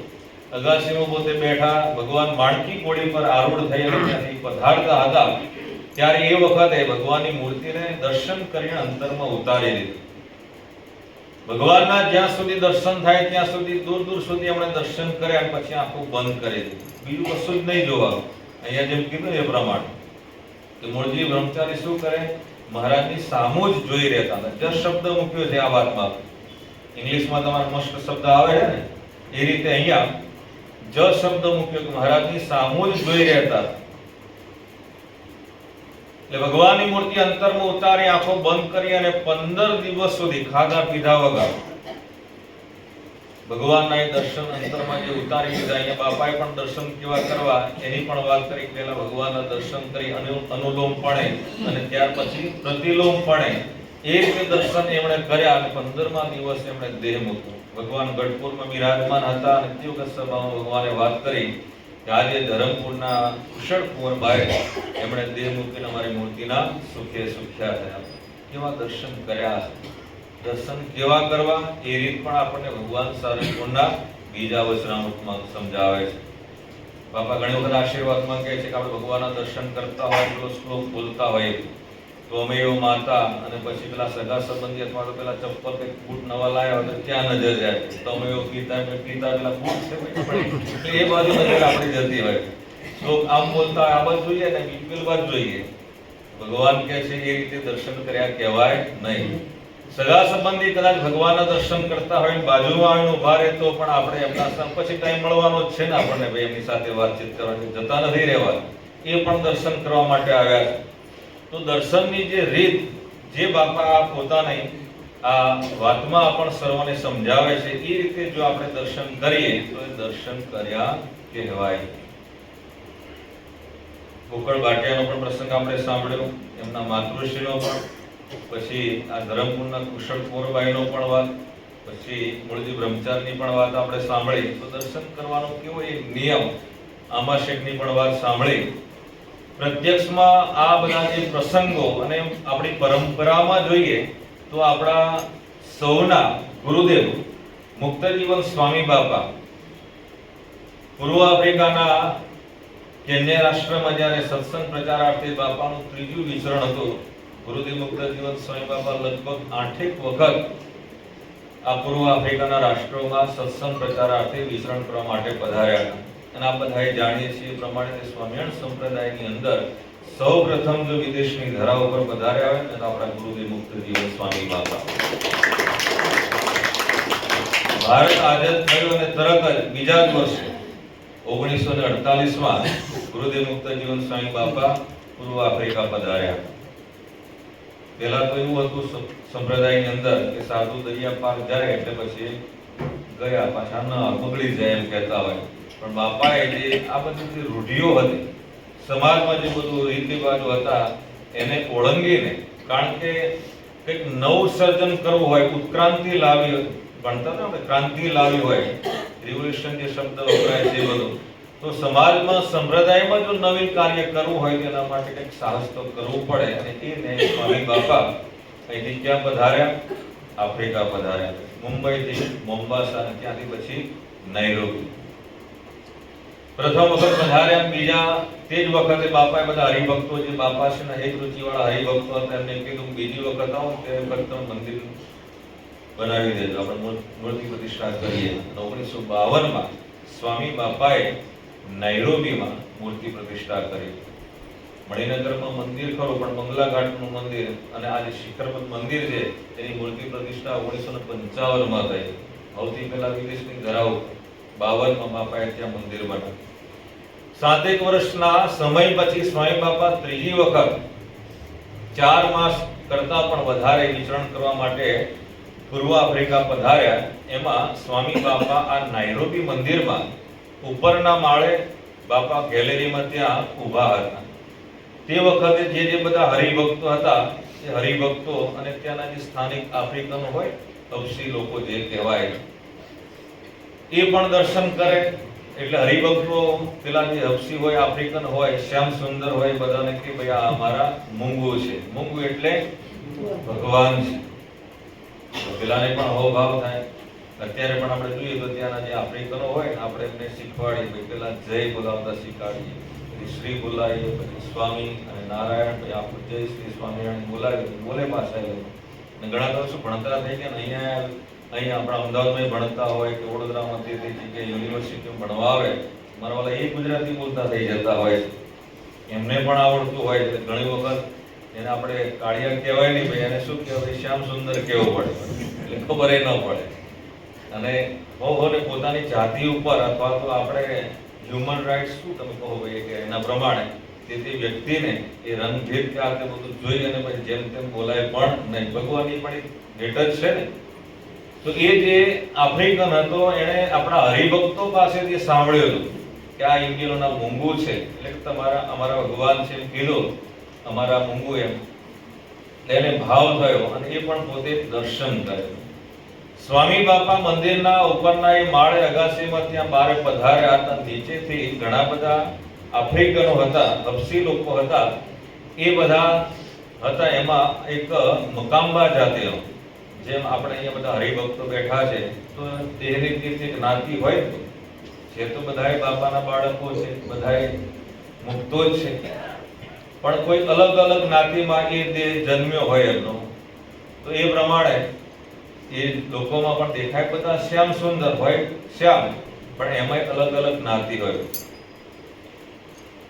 અગાસીમાં પોતે બેઠા, ભગવાન માણકી ઘોડી પર આરૂઢ થઈ અને ત્યાંથી પધારતા હતા. ત્યારે એ વખતે ભગવાનની મૂર્તિને દર્શન કરીને અંતરમાં ઉતારી દીધી. ભગવાનના જ્યાં સુધી દર્શન થાય ત્યાં સુધી દૂર દૂર સુધી એમણે દર્શન કર્યા, પછી આંખો બંધ કરી દીધી. બીજું કશું જ નહીં જોવાનું. અહીંયા જેમ કીધું એ પ્રમાણે કે મૂળજી બ્રહ્મચારી શું કરે, મહારાજની સામું જ જોઈ રહેતા હતા. જ શબ્દ મૂક્યો છે આ વાતમાં. ઇંગ્લિશમાં તમારે મસ્ત શબ્દ આવે છે ને, એ રીતે અહીંયા જ શબ્દ મૂક્યો કે મહારાજની સામું જ જોઈ રહેતા. એટલે ભગવાનની મૂર્તિ અંતરમાં ઉતારી, આંખો બંધ કરી અને 15 દિવસ સુધી ખાધા પીધા વગર ભગવાનના દર્શન અંતરમાં જે ઉતારી દીધા. અહીંયા બાપાએ પણ દર્શન કેવા કરવા એની પણ વાત કરી. પહેલા ભગવાનના દર્શન કરી અનુલોમપણે અને ત્યાર પછી પ્રતિલોમપણે એ રીતે દર્શન એમણે કર્યા અને 15મા દિવસે એમણે દેહ મૂક્યો. ભગવાન ગઢપુરમાં બિરાજમાન હતા અને તે વખત સભામાં ભગવાને વાત કરી કે આજે ધરમપુરના કુશળ કુંવરબાઈ એમણે દેહ મૂકીને અમારી મૂર્તિના સુખે સુખ્યા થયા. કેવા દર્શન કર્યા. દર્શન કેવા કરવા એ રીત પણ આપણને ભગવાન સારંગપુરના બીજા વચનામૃતમાં સમજાવે છે. બાપા ઘણી વખત આશીર્વાદમાં કહે છે કે આપણે ભગવાનના દર્શન કરતા હોય એટલો શ્લોક બોલતા હોય તો અમે એવો માતા અને પછી પેલા સગા સંબંધી અથવા તો પેલા ચપ્પલ કે બૂટ નવા લાયા હોય તો ત્યાં નજર જાય. તો અમે એવો પિતા પેલા બૂટ છે એ બાજુ નજર આપણી જતી હોય. શ્લોક આમ બોલતા હોય આ બાજુ જોઈએ ને બીજી બાજુ જોઈએ. ભગવાન કહે છે એ રીતે દર્શન કર્યા કહેવાય નહીં. સગા સંબંધી કદાચ ભગવાનના દર્શન કરતા હોય બાજુમાં આવીને ઉભા રહે તો પણ આપણે એમના પછી ટાઈમ મળવાનો જ છે ને આપણને, ભાઈ એમની સાથે વાતચીત કરવાની, જતા નથી રહેવા. એ પણ દર્શન કરવા માટે આવ્યા છે. તો દર્શનની જે રીત જે બાપા પોતાની આ વાતમાં પણ સર્વને સમજાવે છે એ રીતે જો આપણે દર્શન કરીએ તો એ દર્શન કર્યા કહેવાય. ગોકળ ભાટિયાનો પણ પ્રસંગ આપણે સાંભળ્યો, એમના માતૃશ્રીનો પણ, પછી આ ધરમપુરના કુશળ કુંવરબાઈનો પણ વાત. પછી મૂળજી બ્રહ્મચારીની પણ વાત આપણે સાંભળી. તો દર્શન કરવાનો કેવો એક નિયમ, આમાશેકની પણ વાત સાંભળી. પ્રત્યક્ષમાં આ બધા જે પ્રસંગો અને આપણી પરંપરામાં જોઈએ તો આપણા સૌના ગુરુદેવ મુક્તજીવન સ્વામી બાપા પૂર્વ આફ્રિકાના કેન્યા રાષ્ટ્રમાં જ્યારે સત્સંગ પ્રચારાર્થે બાપાનું ત્રીજું વિચરણ હતું, ગુરુદેવ મુક્તજીવન સ્વામી બાપા લગભગ 8 વખત આ પૂર્વ આફ્રિકાના રાષ્ટ્રોમાં સત્સંગ પ્રચારાર્થે વિચરણ કરવા માટે પધાર્યા હતા. અને આ બધાએ જાણીએ છીએ પ્રમાણે સ્વામિનારાયણ સંપ્રદાયની અંદર સૌપ્રથમ જો વિદેશની ધરા ઉપર પધાર્યા હોય તો આપણા ગુરુદેવ મુક્તજીવન સ્વામી બાપા. ભારત આઝાદ થયું અને તરત જ બીજા જ વર્ષે 1948માં ગુરુદેવ મુક્તજીવન સ્વામી બાપા પૂર્વ આફ્રિકા પધાર્યા. પહેલા તો એવું હતું સંપ્રદાયની અંદર કે સાધુ દરિયા પાર જાય એટલે પછી ગયા, પાછા ન બગડી જાય એમ કહેતા હોય. પણ બાપાએ જે આ બધી જે રૂઢિઓ હતી, સમાજમાં જે બધું રીત રિવાજો હતા, એને ઓળંગીને, કારણ કે કંઈક નવું સર્જન કરવું હોય, ઉત્ક્રાંતિ લાવી હોય, ભણતા હતા આપણે ક્રાંતિ લાવી હોય, રિવોલ્યુશન જે શબ્દ વપરાય છે બધું, તો સમાજમાં સંપ્રદાયમાં જો નવીન કાર્ય કરવું હોય તેના માટે કંઈક સાહસ તો કરવું પડે. અને એને સ્વામી બાપા અહીંથી ક્યાં પધાર્યા? આફ્રિકા પધાર્યા. મુંબઈથી મોમ્બાસા અને ત્યાંથી પછી નૈરોબી પ્રથમ વખત પધાર્યા. બીજા તે જ વખતે બાપાએ બધા હરિભક્તો જે બાપા છે ને એક રુચિવાળા હરિભક્તો હતા એમને કીધું બીજી વખત આવો તે વખત મંદિર બનાવી દેજો, આપણે મૂર્તિ પ્રતિષ્ઠા કરીએ. 1952માં સ્વામી બાપાએ નૈરોબીમાં મૂર્તિ પ્રતિષ્ઠા કરી. મણિનગરમાં મંદિર ખરું, પણ મંગલા ઘાટનું મંદિર અને આ જે શિખરપદ મંદિર છે તેની મૂર્તિ પ્રતિષ્ઠા 1955માં થઈ. સૌથી પહેલા વિદેશની ધરાવ 52માં બાપાએ ત્યાં મંદિર બનાવ્યું. 7 વર્ષના સમય પછી સ્વામી બાપા ત્રીજી વખત 4 માસ કરતા પણ વધારે વિચરણ કરવા માટે પૂર્વ આફ્રિકા પધાર્યા. એમાં સ્વામી બાપા આ નાઇરોબી મંદિરમાં ઉપરના માળે બાપા ગેલેરીમાં ત્યાં ઊભા હતા. તે વખતે જે બધા હરિભક્તો હતા એ હરિભક્તો અને ત્યાંના જે સ્થાનિક આફ્રિકનો હોય, તપસી લોકો જે કહેવાય, એ પણ દર્શન કરે. એટલે હરિભક્તો પેલા જે હબસી હોય, આફ્રિકન હોય, શ્યામ સુંદર હોય, બધાને કે ભાઈ આ અમારા મૂંગુ છે. મૂંગુ એટલે ભગવાન છે. પેલાને પણ હોભાવ થાય. અત્યારે પણ આપણે જોઈએ તો ત્યાંના જે આફ્રિકનો હોય ને આપણે એમને શીખવાડીએ, પેલા જય બોલાવતા શીખવાડીએ, પછી શ્રી બોલાવીએ, પછી સ્વામી અને નારાયણ, પછી આપણું જય શ્રી સ્વામિનારાયણ બોલાવીએ, બોલે પાછા એ લોકો. અને ઘણા તો શું ભણતરા થઈ ગયા ને અહીંયા આપણા અમદાવાદમાં ભણતા હોય કે વડોદરામાં તે જગ્યાએ યુનિવર્સિટીમાં ભણવા આવે, મારા વાલા એ ગુજરાતી બોલતા થઈ જતા હોય છે. એમને પણ આવડતું હોય એટલે ઘણી વખત એને આપણે કાળિયા કહેવાય નહીં, ભાઈ એને શું કહેવાય, શ્યામ સુંદર કહેવું પડે, એટલે ખબર એ ન પડે. અને બહુ પોતાની જાતિ ઉપર અથવા તો આપણે હ્યુમન રાઇટ્સ શું તમે કહો ભાઈ કે એના પ્રમાણે તે વ્યક્તિને એ રંગભેદ કે આ તે બધું જોઈ અને પછી જેમ તેમ બોલાય પણ નહીં. ભગવાનની પણ એક ભેટ જ છે ને. તો એ જે આફ્રિકન હતો એણે આપણા હરિભક્તો પાસેથી સાંભળ્યું હતું કે આ ઇન્ડિયનોના મૂંગુ છે, એટલે તમારા અમારા ભગવાન છે એમ કીધું, અમારા મૂંગુ એમ. એને ભાવ થયો અને એ પણ પોતે દર્શન કર્યું. સ્વામી બાપા મંદિરના ઉપરના એ માળે અગાસીમાં ત્યાં બારે પધાર્યા હતા. નીચેથી ઘણા બધા આફ્રિકનો હતા, હબસી લોકો હતા. એ બધા હતા. એમાં એક મકામ્બા જાતિનો, જેમ આપણે અહીંયા બધા હરિભક્તો બેઠા છે તો દેહની રીતે જ્ઞાતિ હોય છે, તો બધાય બાપાના બાળકો છે, બધાય મુક્તો જ છે. પણ કોઈ અલગ અલગ જ્ઞાતિમાં એ દેહ જન્મ્યો હોય એમનો, તો એ પ્રમાણે એ લોકોમાં પણ દેખાય બધા શ્યામ સુંદર હોય, શ્યામ, પણ એમાં અલગ અલગ જ્ઞાતિ હોય.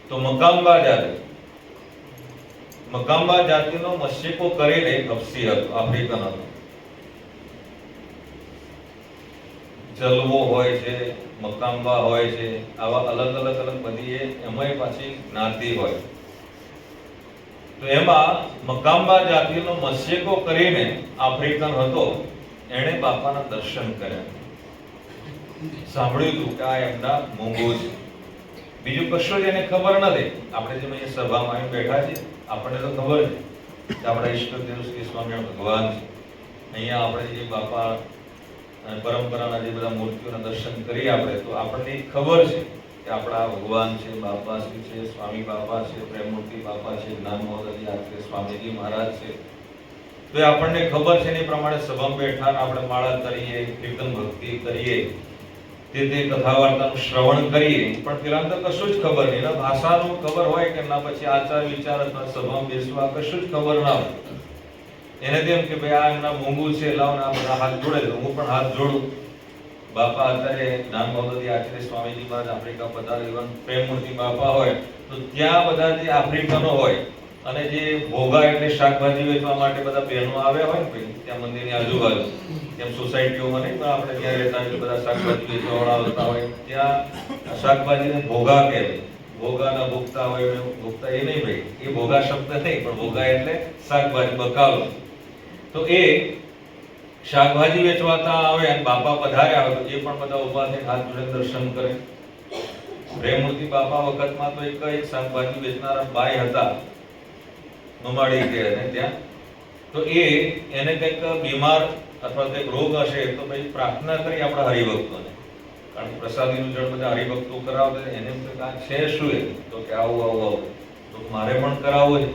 તો મકામ્બા જાતિનો મસ્યકો કરીને હબસી હતો, આફ્રિકન હતો. જલવો હોય છે, મકામ્બા હોય છે, આવા અલગ અલગ બધી એમાંય પાછી જ્ઞાતિ હોય. તો એમાં મકામ્બા જાતિનો મસ્યકો કરીને આફ્રિકન હતો, એણે બાપાના દર્શન કર્યા. સાંભળ્યું હતું કે આ એમના મૂંગુ છે. બીજું કશું જ એને ખબર નથી. આપણે જેમ અહીંયા સભામાં આવીને બેઠા છીએ, આપણને તો ખબર છે કે આપણા ઈષ્ટદેવ શ્રી સ્વામિનારાયણ ભગવાન છે. અહીંયા આપણે જે બાપા અને પરંપરાના જે બધા મૂર્તિઓના દર્શન કરીએ આપણે તો આપણને ખબર છે કે આપણા ભગવાન છે, બાપાશ્રી છે, સ્વામી બાપા છે, પ્રેમમૂર્તિ બાપા છે, જ્ઞાન મહોદય આચાર્ય સ્વામીજી મહારાજ છે. તો એ આપણને ખબર છે ને એ પ્રમાણે સભામાં બેઠા આપણે માળા કરીએ, કીર્તન ભક્તિ કરીએ, તે કથા વાર્તાનું શ્રવણ કરીએ, પણ પેલા તો કશું જ ખબર નહીં. એના ભાષાનું ખબર હોય કે ના પછી આચાર વિચાર અથવા સભામાં બેસવા કશું જ ખબર ના હોય. એને તેમ કે ભાઈ આ એમના મોંઘું છે, લાવ ને આ બધા હાથ જોડે તો હું પણ હાથ જોડું. બાપા અત્યારે જ્ઞાન મહોદય આચાર્ય સ્વામીજી મહારાજ આફ્રિકા પધારેલા પ્રેમમૂર્તિ બાપા હોય તો ત્યાં બધા જે આફ્રિકનો હોય અને જે ભોગા એટલે શાકભાજી વેચવા માટે બધા બહેનો આવ્યા હોય ને ભાઈ ત્યાં મંદિરની આજુબાજુ, તેમ સોસાયટીઓમાં નહીં પણ આપણે ત્યાં રહેતા એટલે બધા શાકભાજી વેચવાવાળા આવતા હોય, ત્યાં શાકભાજીને ભોગા કહેવાય. ભોગાના ભોગતા હોય, ભોગતા એ નહીં ભાઈ, એ ભોગા શબ્દ નહીં, પણ ભોગા એટલે શાકભાજી બકાલો. તો એ શાકભાજી વેચવાતા આવે અને બાપા પધાર્યા હોય તો એ પણ બધા ઉભા થઈને હાથ જોડે દર્શન કરે. પ્રેમમૂર્તિ બાપા વખતમાં તો એક શાકભાજી વેચનારા બાઈ હતા, મમાડી કે ત્યાં. તો એને કંઈક બીમાર અથવા કંઈક રોગ હશે તો ભાઈ પ્રાર્થના કરી આપણા હરિભક્તોને, કારણ કે પ્રસાદીનું જળ બધા હરિભક્તો કરાવતા. એને આ છે શું એ તો કે આવું આવું આવું તો મારે પણ કરાવવું છે.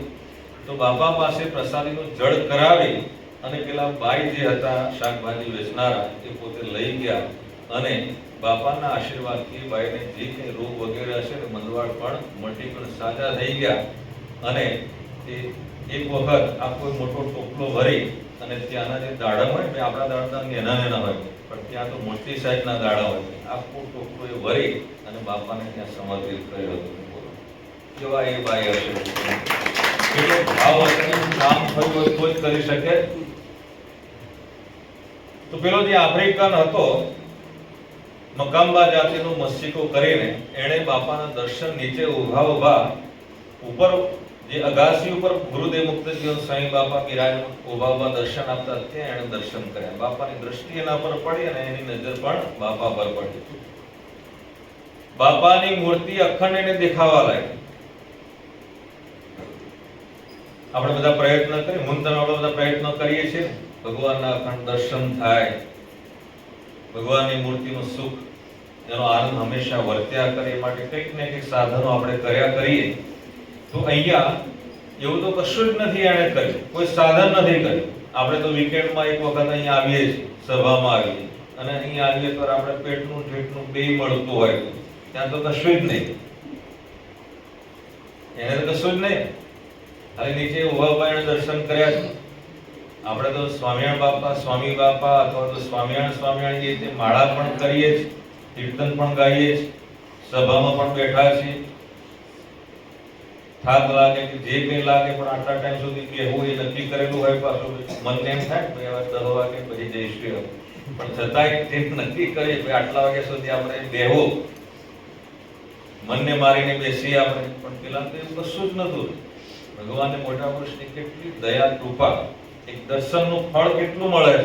તો બાપા પાસે પ્રસાદીનું જળ કરાવી અને પેલા બાઈ જે હતા શાકભાજી વેચનારા એ પોતે લઈ ગયા અને બાપાના આશીર્વાદથી બાઈને જે કંઈ રોગ વગેરે હશે ને મંદવાડ પણ મટી પણ સાજા થઈ ગયા. અને એક વખત આ કોઈ મોટો ટોપલો ભરી અને ત્યાંના જે દાડમ હોય ને આપણા દાડા નાના નાના હોય પણ ત્યાં તો મોટી સાઈઝના દાડા હોય, આખો ટોપલો એ ભરી અને બાપાને ત્યાં સમર્પિત કર્યો હતો. કેવા એ બાઈ હશે, કેટલો ભાવ હશે, કામ થયું હોય તો જ કરી શકે. તો પેલો જે આફ્રિકન હતો મકામ્બા જાતિનો મસ્તિકો કરીને એણે બાપાના દર્શન નીચે ઉભા ઉપર જે અગાસી ઉપર ગુરુદેવ મુક્ત જીવન સ્વામી બાપા બિરાજમાન ઉભા દર્શન આપતા ત્યાં એણે દર્શન કર્યા. બાપાની દ્રષ્ટિ એના પર પડી અને એની નજર પણ બાપા પર પડી. બાપાની મૂર્તિ અખંડ એને દેખાવા લાગી. આપણે બધા પ્રયત્ન કરીએ, હું તમે આપણે બધા પ્રયત્ન કરીએ છીએ ભગવાનના અખંડ દર્શન થાય, ભગવાનની મૂર્તિનું સુખ, એનો આનંદ હંમેશા વર્ત્યા કરે માટે કંઈક ને કંઈક સાધનો આપણે કર્યા કરીએ. તો અહીંયા એવું તો કશું જ નથી એણે કર્યું, કોઈ સાધન નથી કર્યું. આપણે તો વીકેન્ડમાં એક વખત અહીંયા આવીએ છીએ, સભામાં આવીએ અને અહીંયા આવીએ તો આપણે પેટનું ઠેઠનું બેય મળતું હોય, ત્યાં તો કશું જ નહીં. એને તો કશું જ નહીં. હવે નીચે ઉભા પાયણે દર્શન કર્યા છે. આપણે તો સ્વામિનારાયણ બાપા, સ્વામી બાપા અથવા તો સ્વામિનારાયણ જે તે માળા પણ કરીએ છીએ, કીર્તન પણ ગાઈએ છીએ, સભામાં પણ બેઠા છીએ. થાક લાગે કે જે કંઈ લાગે પણ આટલા ટાઈમ સુધી બેહવું એ નક્કી કરેલું હોય. પાછું મનને એમ થાય કે હવે 10 વાગે પછી જઈશું, પણ છતાંય તે નક્કી કરીએ કે આટલા વાગ્યા સુધી આપણે બેહવું, મનને મારીને બેસીએ આપણે. પણ પેલા તો એવું કશું જ નતું. ભગવાનને મોટા પુરુષની કેટલી દયા કૃપા, એક દર્શનનું ફળ કેટલું મળે છે.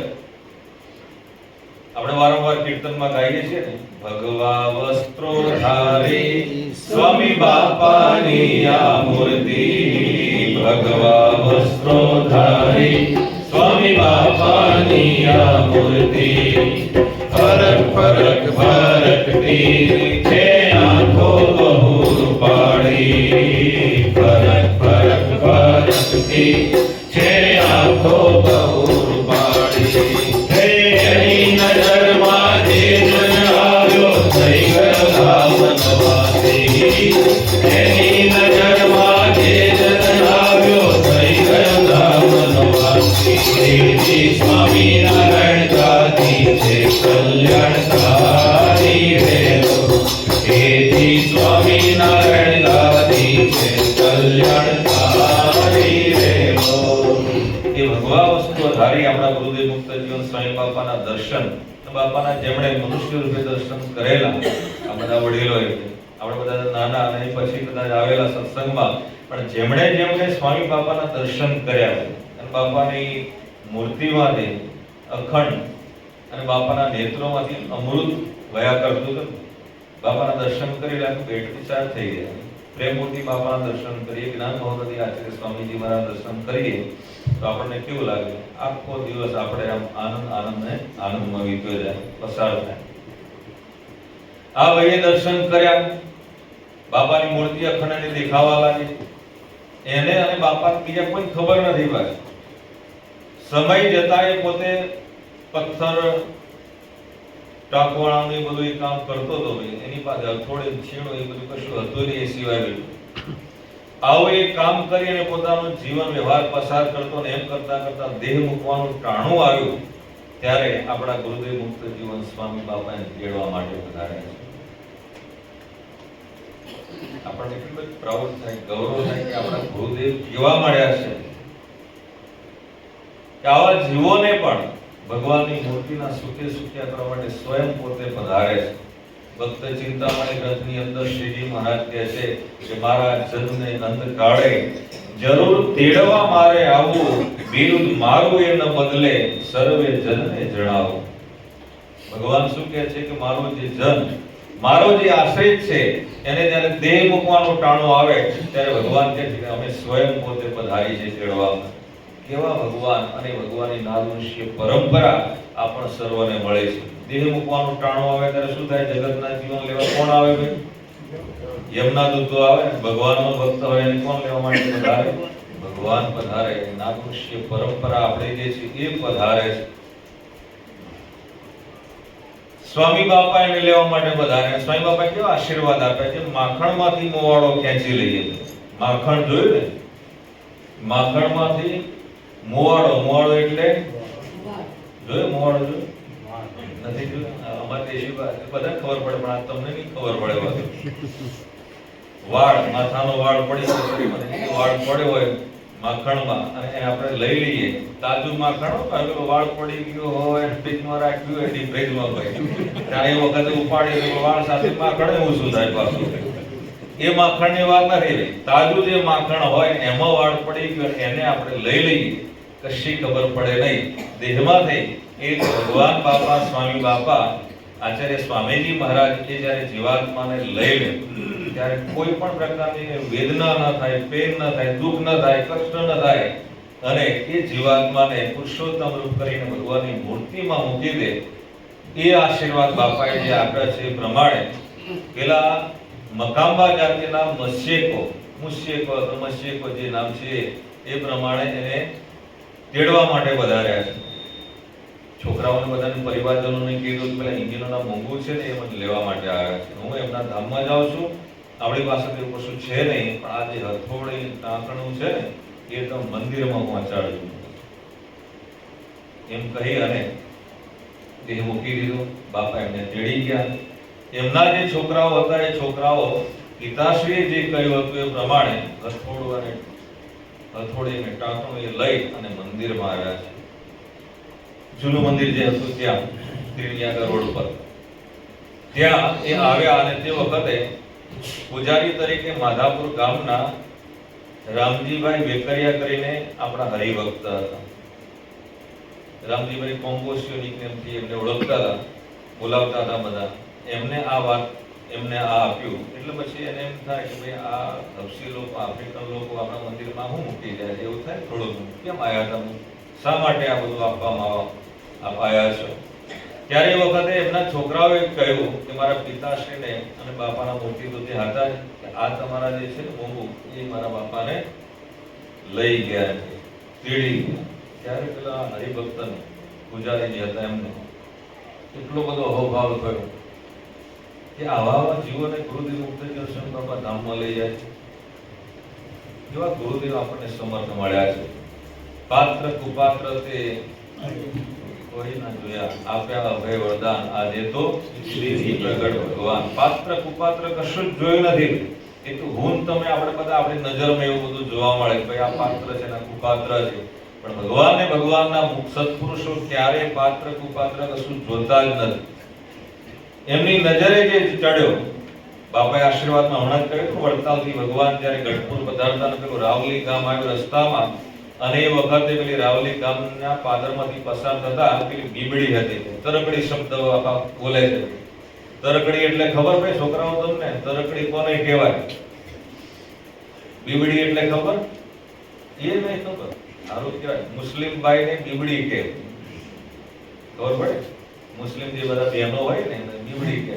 આપણે વારંવાર કીર્તનમાં ગાઈએ છીએ ને, ભગવા વસ્ત્રો ધારી સ્વામી બાપાની આ મૂર્તિ, ભગવા વસ્ત્રો ધારી સ્વામી બાપાની આ મૂર્તિ, ફરક ફરક ફરકતી છે આંખો બહુ રૂપાળી, ફરક ફરક ફરકતી છે આંખો બહુ રૂપાળી. એની નજરમાં જે જન આવ્યો થઈ ગયો ધામનવાસી, એની નજરમાં જે જન આવ્યો થઈ ગયો ધામનવાસી. શ્રી સ્વામિનારાયણ ગાદી છે કલ્યાણકારી રે, શ્રી સ્વામિનારાયણ ગાદી છે કલ્યાણકારી રે. એ ભગવા વસ્તુ ધારી આપણા ગુરુદેવ મુક્ત જીવન સ્વામી બાપાના દર્શન, બાપાના જેમણે મનુષ્ય રૂપે દર્શન કરેલા આ બધા વડીલોએ, આપણે બધા નાના અને પછી કદાચ આવેલા સત્સંગમાં, પણ જેમણે સ્વામી બાપાના દર્શન કર્યા અને બાપાની મૂર્તિમાંથી અખંડ અને બાપાના નેત્રોમાંથી અમૃત વયા કરતું હતું. બાપાના દર્શન કરી લાગ્યું પેટ વિચાર થઈ ગયા. પ્રેમમૂર્તિ બાપાના દર્શન કરીએ, જ્ઞાન મહોદય આચાર્ય સ્વામીજી મહારાજ દર્શન કરીએ તો આપણને કેવું લાગે? આખો દિવસ આપણે આમ આનંદમાં વીત્યો જાય, પસાર થાય. આ ભાઈએ દર્શન કર્યા, બાપાની મૂર્તિ અખંડની દેખાવા લાગી. એને અને બાપાને બીજા કોઈ ખબર નથી. ભાઈ સમય જતા એ પોતે પથ્થર ટાંકવાળાનું એ બધું કામ કરતો હતો. એની પાસે હથોડે છીણો એ બધું કશું હતું નહીં એ સિવાય. આવું એ કામ કરી અને પોતાનું જીવન વ્યવહાર પસાર કરતો ને એમ કરતા કરતા દેહ મૂકવાનું ટાણું આવ્યું ત્યારે આપણા ગુરુદેવ મુક્ત જીવન સ્વામી બાપાને તેડવા માટે વધારે છે. આપણને કેટલું પ્રાઉડ થાય, ગૌરવ થાય કે આપણા ગુરુદેવ કેવા મળ્યા છે કે આવા જીવોને પણ ભગવાનની મૂર્તિના સુખે સુખ્યા કરવા માટે સ્વયં પોતે પધારે છે. ભક્ત ચિંતામણી ગ્રંથની અંદર શ્રીજી મહારાજ કહે છે કે મારા જનને અંતકાળે જરૂર તેડવા મારે આવું, બિરુદ મારું એ ન બદલે સર્વે જનને જણાવો. ભગવાન શું કહે છે કે મારો જે જન, મારો જે આશ્રિત છે એને જ્યારે દેહ મૂકવાનો ટાણો આવે ત્યારે ભગવાન કહે છે કે અમે સ્વયં પોતે પધારી છે તેડવામાં. કેવા ભગવાન અને ભગવાનની નાદવંશીય પરંપરા આપણ સર્વને મળે છે. દેહ મૂકવાનું ટાણું આવે ત્યારે શું થાય? જગતના જીવન લેવા કોણ આવે? ભાઈ યમના દૂતો આવે. ભગવાનનો ભક્ત હોય એને કોણ લેવા માટે પધારે? ભગવાન પધારે. નાદવંશીય પરંપરા આપણે જે છે એ પધારે છે. સ્વામી બાપા એને લેવા માટે પધારે. સ્વામી બાપા કેવા આશીર્વાદ આપે છે? માખણમાંથી મોવાળો ખેંચી લઈએ. માખણ જોયું ને? માખણમાંથી મોવાળો એટલે જોયું? મોવાળો જોયું નથી? જોયું? અમારે દેશી બધા ખબર પડે પણ આ તમને નહીં ખબર પડે. વાળ, માથાનો વાળ પડી ગયો, વાળ પડ્યો હોય માખણમાં અને એને આપણે લઈ લઈએ. તાજું માખણ હોય, વાળ પડી ગયો હોય, ફ્રીજમાં રાખ્યું હોય, ડીપ ફ્રીજમાં હોય ત્યારે એ વખતે ઉપાડી વાળ સાથે માખણ એવું શું થાય પાછું? એ માખણની વાત નથી. તાજું જે માખણ હોય એમાં વાળ પડી ગયો એને આપણે લઈ લઈએ, કશી ખબર પડે નહીં. દેહમાં થઈ એ ભગવાન બાપા સ્વામી બાપા આચાર્ય સ્વામીજી મહારાજ એ જ્યારે જીવાત્માને લઈ લે ત્યારે કોઈ પણ પ્રકારની વેદના ન થાય, પેન ન થાય, દુઃખ ન થાય, કષ્ટ ન થાય અને એ જીવાત્માને પુરુષોત્તમ રૂપ કરીને ભગવાનની મૂર્તિમાં મૂકી દે. એ આશીર્વાદ બાપાએ જે આપ્યા છે એ પ્રમાણે પેલા મકાંબા જાતિના મસ્યેકો જે નામ છે એ પ્રમાણે એને તેડવા માટે વધાર્યા છે. છોકરાઓને બધાને પરિવારજનોને કીધું પેલા ઇન્જિનોના મોંઘું છે ને એ મને લેવા માટે આવ્યા છે. હું એમના ધામમાં જાઉં છું, આપણી પાસે એવું કશું છે નહીં, પણ આ જે હથોડી ટાંકણું છે ને એ તો મંદિરમાં પહોંચાડજો એમ કહી અને તે મૂકી દીધું. બાપા એમને તેડી ગયા. એમના જે છોકરાઓ હતા એ છોકરાઓ પિતાશ્રીએ જે કહ્યું હતું એ પ્રમાણે હથોડી અને ટાંકણું એ લઈ અને મંદિરમાં આવ્યા છે. જૂનું મંદિર જે હતું ત્યાં ત્રિણિયાગર રોડ પર ત્યાં એ આવ્યા અને તે વખતે પૂજારી તરીકે માધાપુર ગામના રામજીભાઈ વેકરિયા કરીને આપણા હરિભક્ત હતા. રામજીભાઈ કોમ્બોસિયો નિકનેમથી એમને ઓળખતા હતા, બોલાવતા હતા બધા. એમને આ આપ્યું એટલે પછી એને એમ થાય કે ભાઈ આ હબસી લોકો, આફ્રિકન લોકો આપણા મંદિરમાં શું મૂકી જાય છે એવું થાય. થોડું કેમ આવ્યા તમે, શા માટે આ બધું આપવામાં આવ્યા છો? ત્યારે એ વખતે એમના છોકરાઓએ કહ્યું કે મારા પિતાશ્રીને અને બાપાના મૂર્તિ તો જે હતા કે આ તમારા જે છે ને મોંઘું એ મારા બાપાને લઈ ગયા છે, તેડી ગયા. ત્યારે પેલા હરિભક્તને પૂજારી જે હતા એમને એટલો બધો અહોભાવ થયો કે આવા જીવોને ગુરુદેવ મુક્ત દર્શન બાપા ધામમાં લઈ જાય છે. એવા ગુરુદેવ આપણને સમર્થ મળ્યા છે. પાત્ર કુપાત્ર તે કોઈ ના જોયા, આપ્યા અભય વરદાન આજે તો શ્રીજી પ્રગટ ભગવાન. પાત્ર કુપાત્ર કશું જ જોયું નથી. એ તો હું તમે આપણે બધા આપણી નજરમાં એવું બધું જોવા મળે કે ભાઈ આ પાત્ર છે ને કુપાત્ર છે, પણ ભગવાન ને ભગવાનના મુખ સત્પુરુષો ક્યારે પાત્ર કુપાત્ર કશું જોતા જ નથી. એમની નજરે જે ચડ્યો, બાપાએ આશીર્વાદમાં હમણાં જ કહ્યું વડતાલથી ભગવાન જ્યારે ગઢપુર પધારતા પેલું રાવલી ગામ આવ્યું રસ્તામાં અને એ વખતે પેલી રાવલી ગામના પાદરમાંથી પસાર થતા પેલી બીબડી હતી. તરકડી શબ્દ બોલે છે. તરકડી એટલે ખબર ભાઈ છોકરાઓ તમને તરકડી કોને કહેવાય? બીબડી એટલે ખબર? એ નહીં ખબર. સારું કહેવાય. મુસ્લિમ ભાઈને બીબડી કહે. ખબર પડે? મુસ્લિમ જે બધા બહેનો હોય ને એને બીબડી કહે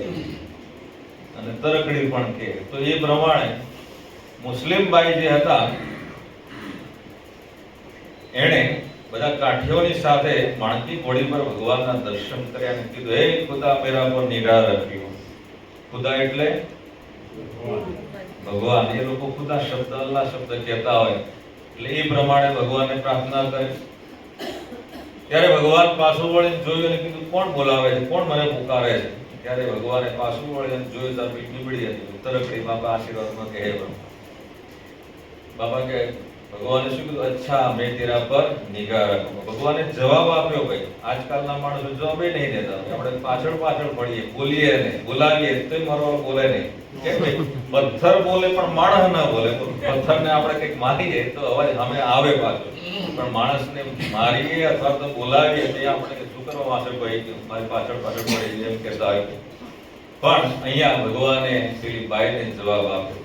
અને તરકડી પણ કહે. તો એ પ્રમાણે મુસ્લિમ ભાઈ જે હતા એણે બધા કાઠીઓની સાથે માણકી ઘોડી પર ભગવાનના દર્શન કર્યા અને કીધું, હે ખુદા મેરા પર નિગાહ રખ્યો. ખુદા એટલે ભગવાન. એ લોકો ખુદા શબ્દ અલ્લાહ શબ્દ કહેતા હોય એટલે એ પ્રમાણે ભગવાનને પ્રાર્થના કરી. ત્યારે ભગવાન પાછું વળીને જોયું અને કીધું, કોણ બોલાવે છે, કોણ મને પુકારે છે? ત્યારે ભગવાને પાછું વળીને જોયું તો બીબડી હતી. તરકડી બાબા આશીર્વાદમાં કહે, બાબા કે ભગવાને શું કીધું? અચ્છા મેં તેરા પર નિગાહ રાખું. ભગવાને જવાબ આપ્યો. ભાઈ આજકાલના માણસો જવાબ નહીં દેતા. આપણે પાછળ પડીએ, બોલીએ ને બોલાવીએ તોય મારો બોલે નહીં. કેમ ભાઈ? પથ્થર બોલે પણ માણસ ના બોલે. પથ્થરને આપણે કંઈક મારીએ તો અવાજ સામે આવે પાછો, પણ માણસને મારીએ અથવા તો બોલાવીએ તો આપણે શું કરવા પાછળ પડી મારી પાછળ પડી એમ કહેતા હોય. પણ અહીંયા ભગવાને પેલી બાઈને જવાબ આપ્યો.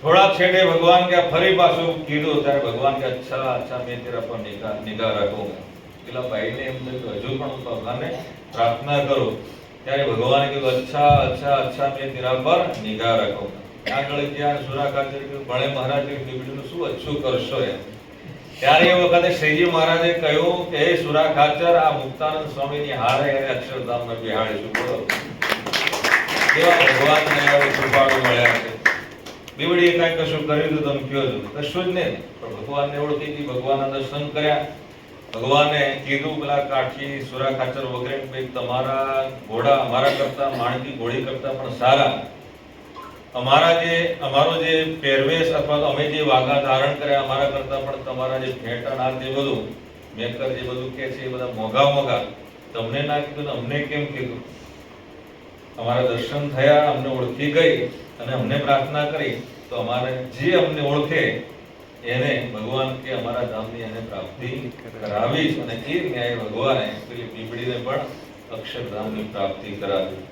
થોડા છેડે ભગવાન કે ફરી પાછું કીધું ત્યારે ભગવાન કે અચ્છા મેં તેરા પર નિગાહ રાખુંગા. પેલા ભાઈને એમ થયું હજુ પણ હું ભગવાનને પ્રાર્થના કરું. ત્યારે ભગવાને કીધું અચ્છા મેં તેરા પર નિગાહ રાખુંગા. આગળ ગયા સુરા ખાચર કીધું, ભણે મહારાજ બીબડીનું શું અચ્છું કરશો એમ. ત્યારે એ વખતે શ્રીજી મહારાજે કહ્યું કે હે સુરા ખાચર, આ મુક્તાનંદ સ્વામીની હારે એને અક્ષરધામમાં બેહાડીશું. બોલો કેવા ભગવાનને આવા કૃપાળુ મળ્યા છે. બીબડીએ કાંઈ કશું કર્યું તો તમે કહો છો? કશું જ નહીં. પણ ભગવાનને ઓળખી હતી, ભગવાનના દર્શન કર્યા. ભગવાને કીધું પેલા કાઠી સુરા ખાચર વગેરે, ભાઈ તમારા ઘોડા અમારા કરતા, માણકી ઘોડી કરતા પણ સારા. અમારો જે પહેરવેશ અથવા તો અમે જે વાઘા ધારણ કર્યા અમારા કરતા પણ તમારા જે ફેંટાણ જે બધું મેકર જે બધું કે છે એ બધા મોઘા. તમને ના કીધું અમને કેમ કીધું? અમારા દર્શન થયા, અમને ઓળખી ગઈ અને અમને પ્રાર્થના કરી તો અમારે જે અમને ઓળખે એને ભગવાન કે અમારા ધામની એને પ્રાપ્તિ કરાવી. અને એ ન્યાય ભગવાને પેલી બીબડીને પણ અક્ષરધામની પ્રાપ્તિ કરાવી.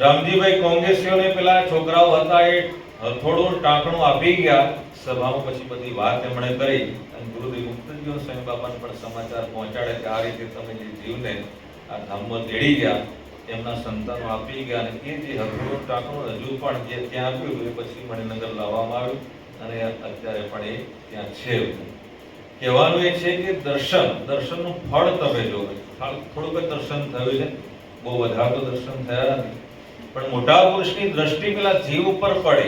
રામજીભાઈ કોંગ્રેસીઓને પેલા છોકરાઓ હતા એ થોડું ટાંકણું આપી ગયા સભામાં. પછી બધી વાત એમણે કરી અને ગુરુદેવ મુક્તજીવન સ્વામી બાપાને પણ સમાચાર પહોંચાડે કે આ રીતે તમે જે જીવને આ ધામમાં તેડી ગયા એમના સંતાનો આપી ગયા. અને એ જે હથોડું ટાંકણું હજુ પણ જે ત્યાં આપ્યું એ પછી મણિનગર લાવવામાં આવ્યું અને અત્યારે પણ એ ત્યાં છે. કહેવાનું એ છે કે દર્શનનું ફળ તમે જોવો. થોડુંક દર્શન થયું છે, બહુ વધારે તો દર્શન થયા નથી, પણ મોટા પુરુષની દ્રષ્ટિ પેલા જીવ ઉપર પડે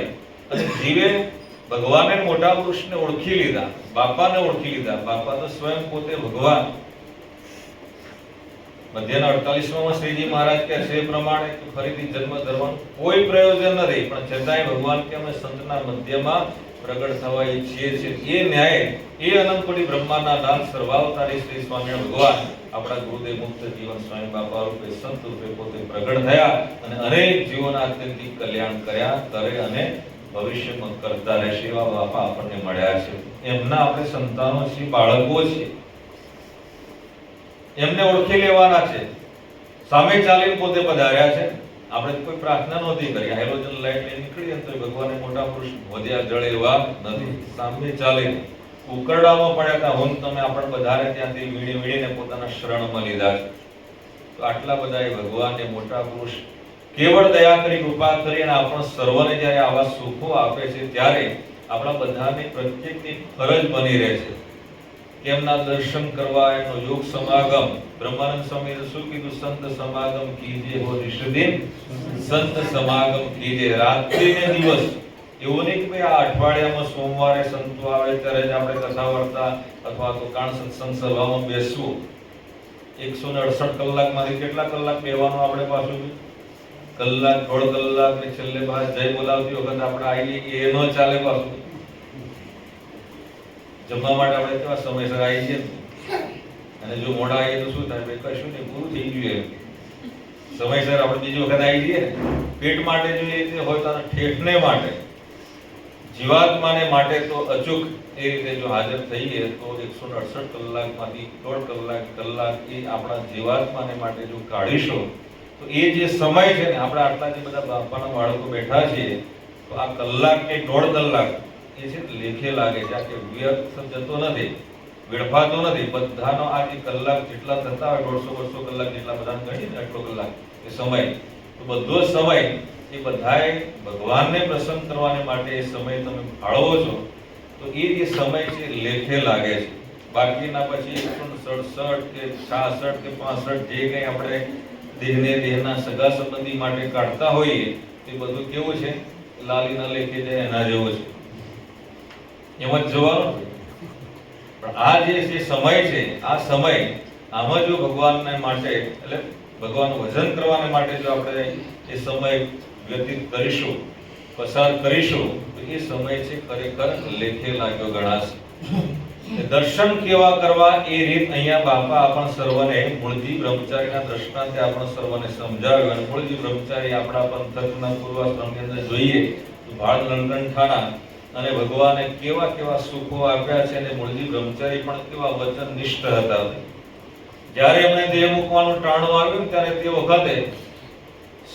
અને જીવે ભગવાને મોટા પુરુષને ઓળખી લીધા, બાપાને ઓળખી લીધા. બાપા તો સ્વયં પોતે ભગવાન. મધ્યના 48માં શ્રીજી મહારાજ કહે છે એ પ્રમાણે ફરીથી જન્મ ધરવાનું કોઈ પ્રયોજન નથી, પણ છતાંય ભગવાન કે અમે સંતના મધ્યમાં પ્રગટ થવા ઈચ્છીએ છીએ. એ ન્યાય એ અનંતકોટી બ્રહ્માંડના નાથ સર્વાવતારી શ્રી સ્વામિનારાયણ ભગવાન આપણા ગુરુદેવ મુક્ત જીવન સ્વામી બાપા રૂપે સંત રૂપે પોતે પ્રગટ થયા અને અનેક જીવોના આત્યંતિક કલ્યાણ કર્યા, કરે અને ભવિષ્યમાં કરતા રહેશે એવા બાપા આપણને મળ્યા છે. એમના આપણે સંતાનો છીએ, બાળકો છીએ. એમને ઓળખી લેવાના છે. સામે ચાલીને પોતે પધાર્યા છે. આપણે કોઈ પ્રાર્થના નહોતી કરી, હાઇડ્રોજન લાઈટ લઈને નીકળીએ તો ભગવાને મોટા પુરુષ વધ્યા જળે એવા નથી. સામે ચાલીને ઉકરડામાં પડ્યા હતા હું તમે આપણે બધાને ત્યાંથી વીણીને પોતાના શરણમાં લીધા છે. તો આટલા બધા એ ભગવાનને મોટા પુરુષ કેવળ દયા કરી, કૃપા કરી અને આપણા સર્વને જ્યારે આવા સુખો આપે છે ત્યારે આપણા બધાની પ્રત્યેકની ફરજ બની રહે છે કે એમના દર્શન કરવા, એનો યોગ સમાગમ. બ્રહ્માનંદ સ્વામીએ શું કીધું? સંત સમાગમ કીજે હો ઋષિદિન, સંત સમાગમ કીજે રાત્રિ ને દિવસ. એવું નહીં કે ભાઈ આ અઠવાડિયામાં સોમવારે સંતો આવે ત્યારે જ આપણે કથા વાર્તા અથવા તો કાણ સત્સંગ સભામાં બેસવું. 168 કલાકમાંથી કેટલા કલાક બેવાનું? આપણે પાછું કલાક, દોઢ કલાક ને છેલ્લે બાદ જય બોલાવતી વખત આપણે આવીએ એ ન ચાલે. પાછું જમવા માટે આપણે કેવા સમયસર આવી જઈએ અને જો મોડા આવીએ તો શું થાય? ભાઈ કશું નહીં, પૂરું થઈ ગયું. સમયસર આપણે બીજી વખત આવી જઈએ ને. પેટ માટે જોઈએ હોય તો ઠેઠને માટે, જીવાત્માને માટે તો અચૂક એ રીતે જો હાજર થઈએ તો 168 કલાકમાંથી દોઢ કલાક એ આપણા જીવાત્માને માટે જો કાઢીશું તો એ જે સમય છે ને, આપણે આટલા જે બધા બાપાના બાળકો બેઠા છીએ તો આ કલાક કે દોઢ કલાક એ છે લેખે લાગે છે, આ કે વ્યર્થ જતો નથી, વેડફાતો નથી. બધાનો આ જે કલાક જેટલા થતા હોય 150-200 કલાક જેટલા બધા ગણીએ ને આટલો કલાક એ સમય, તો બધો સમય એ બધાએ ભગવાનને પ્રસન્ન કરવાને માટે એ સમય તમે ફાળવો છો, તો એ જે સમય છે લેખે લાગે છે. બાકીના પછી 167 કે 66 કે 65 જે કંઈ આપણે દેહના સગા સંબંધી માટે કાઢતા હોઈએ એ બધું કેવું છે, લાલીના લેખે જાય એના જેવું છે, એમાં જ જવાનું. પણ આ જે સમય છે, આ સમય આમાં જો ભગવાનને માટે એટલે ભગવાનનું ભજન કરવાને માટે જો આપણે એ સમય વ્યતીત કરીશું, પસાર કરીશું, તો એ સમય છે ખરેખર લેખે લાગ્યો ગણાશે. દર્શન કેવા કરવા એ રીત અહીંયા બાપા આપણ સર્વને મૂળજી બ્રહ્મચારીના દ્રષ્ટાંતે આપણ સર્વને સમજાવ્યું. અને મૂળજી બ્રહ્મચારી આપણા પંથકના પૂર્વાશ્રમની અંદર જોઈએ તો ભાળ નરકંઠાના અને ભગવાને કેવા કેવા સુખો આપ્યા છે, અને મૂળજી બ્રહ્મચારી પણ કેવા વચનનિષ્ઠ હતા. જ્યારે એમને દેહ મૂકવાનું ટાણું આવ્યું ત્યારે તે વખતે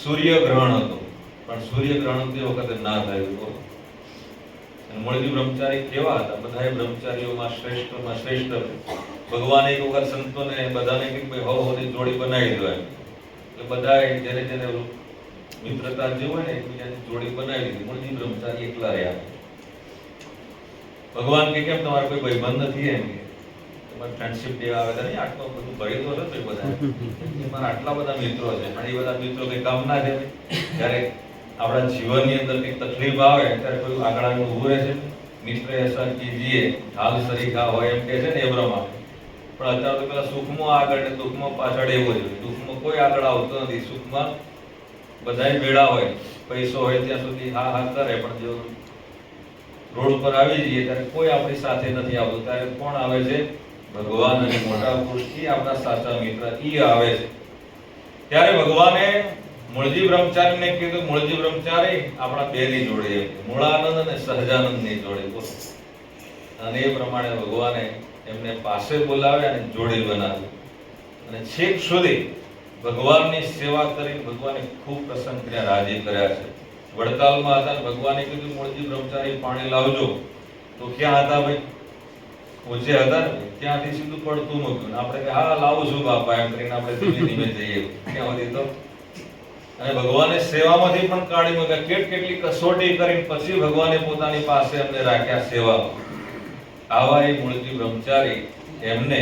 સૂર્યગ્રહણ હતું, પણ સૂર્યગ્રહણ તે વખતે ના થયું. મૂળજી બ્રહ્મચારી કેવા હતા? બધા બ્રહ્મચારીઓમાં શ્રેષ્ઠ. ભગવાને એક વખત સંતોને બધાને કે ભાઈ હોની જોડી બનાવી દો, એટલે બધાએ જેને જેને મિત્રતા જે હોય ને એકબીજાની જોડી બનાવી દીધી. મૂળજી બ્રહ્મચારી એકલા રહ્યા. ભગવાન કે કેમ તમારે કોઈ ભાઈબંધ નથી? એમ કે તમારે ફ્રેન્ડશિપ ડે આવે છે, આટલો બધું ભરી દો છો બધા, મારા આટલા બધા મિત્રો છે, પણ એ બધા મિત્રો કઈ કામ ના છે. ત્યારે આપણા જીવનની અંદર કઈ તકલીફ આવે ત્યારે કોઈ આગળ આગળ ઊભું રહે છે. મિત્ર એસા કીજીએ હાલ સરીખા હોય એમ કે છે ને એ પ્રમાણે. પણ અત્યારે તો પેલા સુખમાં આગળ ને દુઃખમાં પાછળ એવું છે. દુઃખમાં કોઈ આગળ આવતો નથી, સુખમાં બધાય ભેળા હોય. પૈસો હોય ત્યાં સુધી હા હા કરે, પણ જો રોડ ઉપર આવી જઈએ ત્યારે કોઈ આપણી સાથે નથી આવતું. ત્યારે કોણ આવે છે? ભગવાન અને મોટા પુરુષ, ઈ આપણા સાચા મિત્ર, ઈ આવે છે. ત્યારે ભગવાને મૂળજી બ્રહ્મચારીને કીધું, મૂળજી બ્રહ્મચારી આપણા બેની જોડે, મૂળાનંદ અને સહજાનંદની જોડે બોલો. અને એ પ્રમાણે ભગવાને એમને પાસે બોલાવે અને જોડી બનાવી. અને છેક સુધી ભગવાનની સેવા કરી ભગવાને ખૂબ પ્રસન્ન કર્યા, રાજી કર્યા છે. વડતાલમાં હતા ને ભગવાને કીધું મૂળજી બ્રહ્મચારી પાણી લાવજો, તો ક્યાં હતા ભાઈ? ઊંચે હતા ને, ત્યાંથી સીધું પડતું મૂક્યું. આપણે કે હા લાવું છું બાપા એમ કરીને આપણે ધીમે ધીમે જઈએ ત્યાં સુધી તો. અને ભગવાને સેવામાંથી પણ કાઢી મૂક્યા. કેટલી કસોટી કરીને પછી ભગવાને પોતાની પાસે એમને રાખ્યા સેવામાં. આવા એ મૂળજી બ્રહ્મચારી, એમને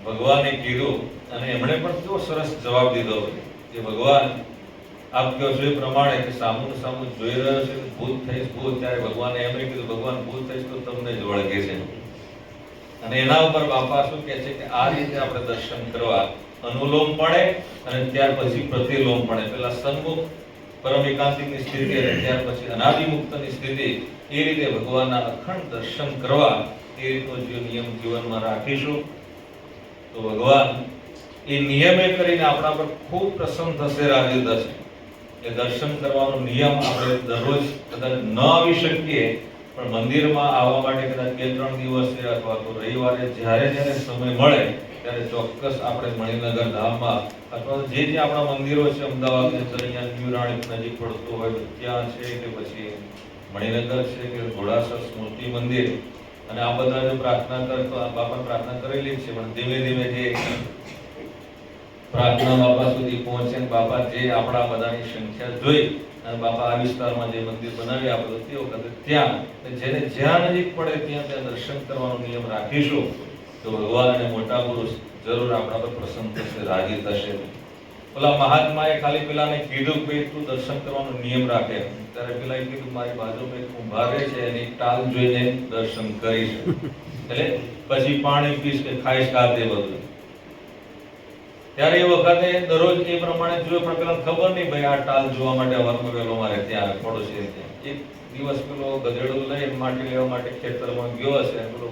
ભગવાને કીધું અને એમણે પણ કેવો સરસ જવાબ દીધો કે ભગવાન આપ કહો છો એ પ્રમાણે કે સામું સામું જોઈ રહ્યો છે, ભૂત થઈશ ભૂત. ત્યારે ભગવાને એમને કીધું ભગવાન ભૂત થઈશ તો તમને જ વળગે છે. અને એના ઉપર બાપા શું કહે છે કે આ રીતે આપણે દર્શન કરવા અનુલોમ પડે અને ત્યાર પછી પ્રતિલોમ પડે. પેલા સન્મુખ પરમ એકાંતિકની સ્થિતિ અને ત્યાર પછી અનાદિમુક્તની સ્થિતિ. એ રીતે ભગવાનના અખંડ દર્શન કરવા એ રીતનો જે નિયમ જીવનમાં રાખીશું તો ભગવાન એ નિયમે કરીને આપણા પર ખૂબ પ્રસન્ન થશે, રાજી થશે. એ દર્શન કરવાનો નિયમ આપણે દરરોજ કદાચ ન આવી શકીએ, પણ મંદિરમાં આવવા માટે કદાચ 2-3 દિવસે અથવા તો રવિવારે જ્યારે જ્યારે સમય મળે ત્યારે ચોક્કસ આપણે મણિનગર ધામમાં અથવા જે જે આપણા મંદિરો છે અમદાવાદની અંદર, અહીંયા ન્યૂ રાણીપ નજીક પડતું હોય ત્યાં છે કે પછી મણિનગર છે કે ઘોડાસર સ્મૃતિ મંદિર, અને આ બધા જો પ્રાર્થના કરતો બાપા પ્રાર્થના કરેલી છે, પણ ધીમે ધીમે જે પ્રાર્થના બાપા સુધી પહોંચે, બાપા જે આપણા બધાની સંખ્યા જોઈ અને બાપા આ વિસ્તારમાં જે મંદિર બનાવી આપે તે વખતે ત્યાં જેને જ્યાં નજીક પડે ત્યાં ત્યાં દર્શન કરવાનો નિયમ રાખીશું તો ભગવાન અને મોટા પુરુષ જરૂર આપણા પર પ્રસન્ન થશે, રાજી થશે. ઓલા મહાત્માએ ખાલી પેલાને કીધું કે તું દર્શન કરવાનો નિયમ રાખે, ત્યારે પેલાએ કીધું મારી બાજુમાં એક ઊભા રહે છે એની ટાલ જોઈને દર્શન કરીશ, એટલે પછી પાણી પીશ કે ખાઈશ કાતે બધું. ત્યારે એ વખતે દરરોજ એ પ્રમાણે જોયો, પણ પેલા ખબર નહીં ભાઈ આ ટાલ જોવા માટે અવારમાં પેલો મારે ત્યાં પડોશી ત્યાં એક દિવસ પેલો ગધેડું લઈ માટી લેવા માટે ખેતરમાં ગયો હશે, પેલો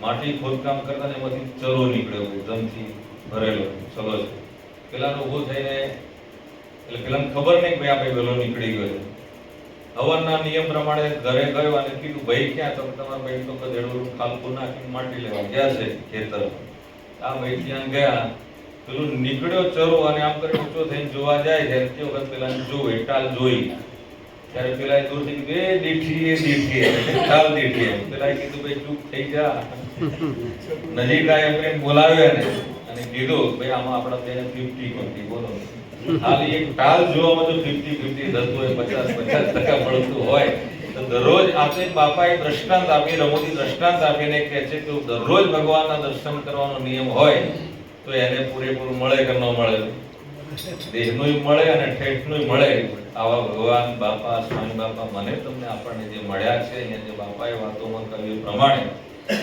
માટી ખોદકામ કરતા ને એમાંથી ચરો નીકળ્યો જમથી ભરેલો ચલો છે. પેલાનો ઊભો થઈને એટલે પેલાને ખબર નહીં ભાઈ આ ભાઈ વેલો નીકળી ગયો છે. હવનના નિયમ પ્રમાણે ઘરે ગયો અને કીધું ભાઈ ક્યાં? તો તમારા ભાઈ તો ગધેડું ખાલકું નાખીને માટી લેવા ગયા છે ખેતર. આ ભાઈ ત્યાં ગયા, પેલું નીકળ્યો ચરો અને આમ કરી ઊંચો થઈને જોવા જાય છે તે વખત પેલા જોવે ટાલ જોઈ ત્યારે પેલા દૂરથી કીધું, એ દીઠી ખ્યાલ દીઠી. એમ પેલા કીધું, ભાઈ ચૂપ થઈ જા. નજીક આવ્યા એમને બોલાવ્યા ને અને કીધું, ભાઈ આમાં આપણા બેને 50-50 બોલો. હાલ એક ટાલ જોવામાં જો 50-50 થતું હોય, 50% મળતું હોય, તો દરરોજ આપણે બાપાએ દ્રષ્ટાંત આપી, રમૂજી દ્રષ્ટાંત આપીને કહે છે કે દરરોજ ભગવાનના દર્શન કરવાનો નિયમ હોય તો એને પૂરેપૂરું મળે કે ન મળે, દેહનું મળે અને ઠેઠનું મળે. આવા ભગવાન બાપા, સ્વામી બાપા મને તમને આપણને જે મળ્યા છે, અહીંયા જે બાપાએ વાતોમાં કહ્યું પ્રમાણે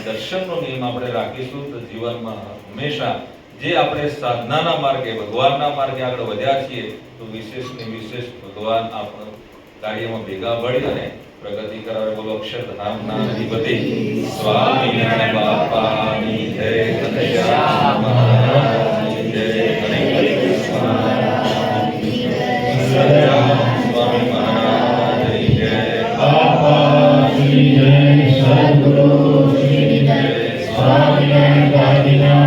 દર્શનનો નિયમ આપણે રાખીશું તો જીવનમાં હંમેશા જે આપણે સાધનાના માર્ગે, ભગવાનના માર્ગે આગળ વધ્યા છીએ તો વિશેષ ને વિશેષ ભગવાન આપણો કાર્યમાં ભેગા ભળી અને પ્રગતિ કરાવે. બોલો અક્ષરધામના અધિપતિ સ્વામિનારાયણ બાપાની જય, ઘનશ્યામ મહારાજની જય, ગણેશ મહારાજની જય, સ્વામી મહારાજની જય, બાપાની જય, સદગુરુની જય, સ્વામિનારાયણ બાપીના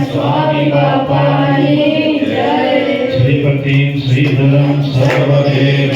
स्वामी बापानी जय। श्रीपतिं श्रीधरं सर्वदेव